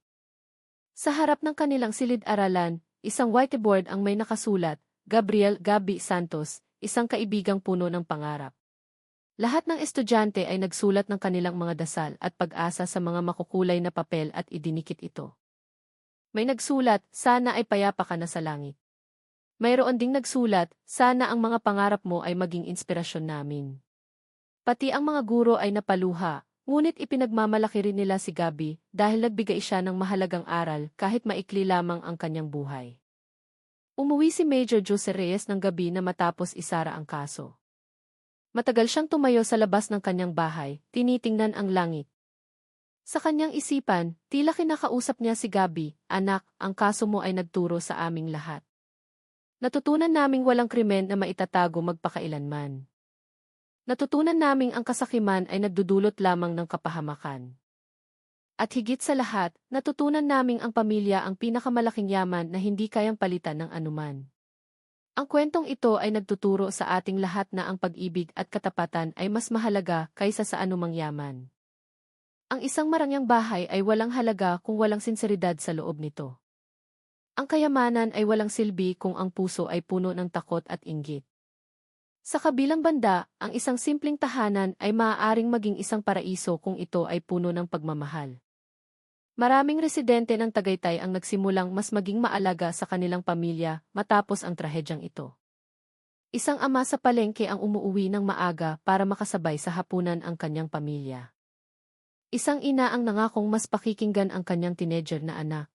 Sa harap ng kanilang silid-aralan, isang whiteboard ang may nakasulat, Gabriel Gabi Santos, isang kaibigang puno ng pangarap. Lahat ng estudyante ay nagsulat ng kanilang mga dasal at pag-asa sa mga makukulay na papel at idinikit ito. May nagsulat, sana ay payapa ka na sa langit. Mayroon ding nagsulat, sana ang mga pangarap mo ay maging inspirasyon namin. Pati ang mga guro ay napaluha, ngunit ipinagmamalaki rin nila si Gabi dahil nagbigay siya ng mahalagang aral kahit maikli lamang ang kanyang buhay. Umuwi si Major Jose Reyes ng gabi na matapos isara ang kaso. Matagal siyang tumayo sa labas ng kanyang bahay, tinitingnan ang langit. Sa kanyang isipan, tila kinakausap niya si Gabi, anak, ang kaso mo ay nagturo sa aming lahat. Natutunan naming walang krimen na maitatago magpakailanman. Natutunan naming ang kasakiman ay nagdudulot lamang ng kapahamakan. At higit sa lahat, natutunan naming ang pamilya ang pinakamalaking yaman na hindi kayang palitan ng anuman. Ang kwentong ito ay nagtuturo sa ating lahat na ang pag-ibig at katapatan ay mas mahalaga kaysa sa anumang yaman. Ang isang marangyang bahay ay walang halaga kung walang sinseridad sa loob nito. Ang kayamanan ay walang silbi kung ang puso ay puno ng takot at inggit. Sa kabilang banda, ang isang simpleng tahanan ay maaaring maging isang paraiso kung ito ay puno ng pagmamahal. Maraming residente ng Tagaytay ang nagsimulang mas maging maalaga sa kanilang pamilya matapos ang trahedyang ito. Isang ama sa palengke ang umuuwi ng maaga para makasabay sa hapunan ang kanyang pamilya. Isang ina ang nangakong mas pakikinggan ang kanyang teenager na anak.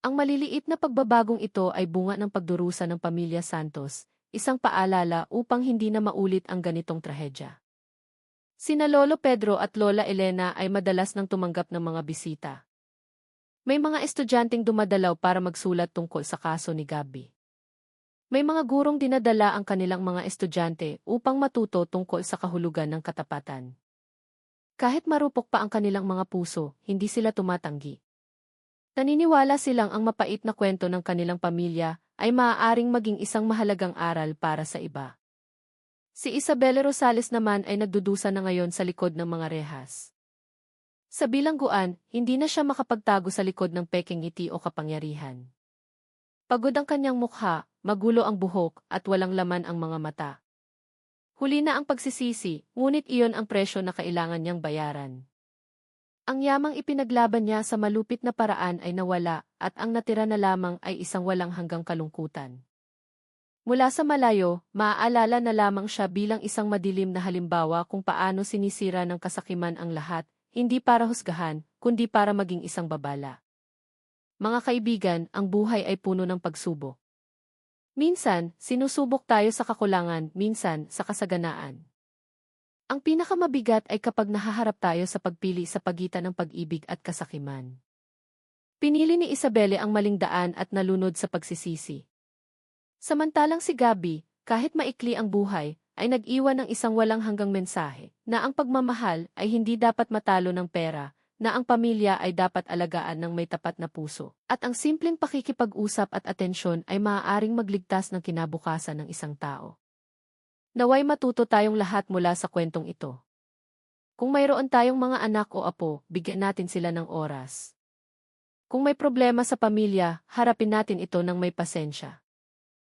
Ang maliliit na pagbabagong ito ay bunga ng pagdurusa ng pamilya Santos, isang paalala upang hindi na maulit ang ganitong trahedya. Sina Lolo Pedro at Lola Elena ay madalas nang tumanggap ng mga bisita. May mga estudyanteng dumadalaw para magsulat tungkol sa kaso ni Gabi. May mga gurong dinadala ang kanilang mga estudyante upang matuto tungkol sa kahulugan ng katapatan. Kahit marupok pa ang kanilang mga puso, hindi sila tumatanggi. Naniniwala silang ang mapait na kwento ng kanilang pamilya ay maaaring maging isang mahalagang aral para sa iba. Si Isabel Rosales naman ay nagdudusa na ngayon sa likod ng mga rehas. Sa bilangguan, hindi na siya makapagtago sa likod ng pekeng ngiti o kapangyarihan. Pagod ang kanyang mukha, magulo ang buhok, at walang laman ang mga mata. Huli na ang pagsisisi, ngunit iyon ang presyo na kailangan niyang bayaran. Ang yamang ipinaglaban niya sa malupit na paraan ay nawala at ang natira na lamang ay isang walang hanggang kalungkutan. Mula sa malayo, maaalala na lamang siya bilang isang madilim na halimbawa kung paano sinisira ng kasakiman ang lahat, hindi para husgahan, kundi para maging isang babala. Mga kaibigan, ang buhay ay puno ng pagsubok. Minsan, sinusubok tayo sa kakulangan, minsan, sa kasaganaan. Ang pinakamabigat ay kapag nahaharap tayo sa pagpili sa pagitan ng pag-ibig at kasakiman. Pinili ni Isabelle ang maling daan at nalunod sa pagsisisi. Samantalang si Gabi, kahit maikli ang buhay, ay nag-iwan ng isang walang hanggang mensahe na ang pagmamahal ay hindi dapat matalo ng pera, na ang pamilya ay dapat alagaan ng may tapat na puso, at ang simpleng pakikipag-usap at atensyon ay maaaring magligtas ng kinabukasan ng isang tao. Naway matuto tayong lahat mula sa kwentong ito. Kung mayroon tayong mga anak o apo, bigyan natin sila ng oras. Kung may problema sa pamilya, harapin natin ito ng may pasensya.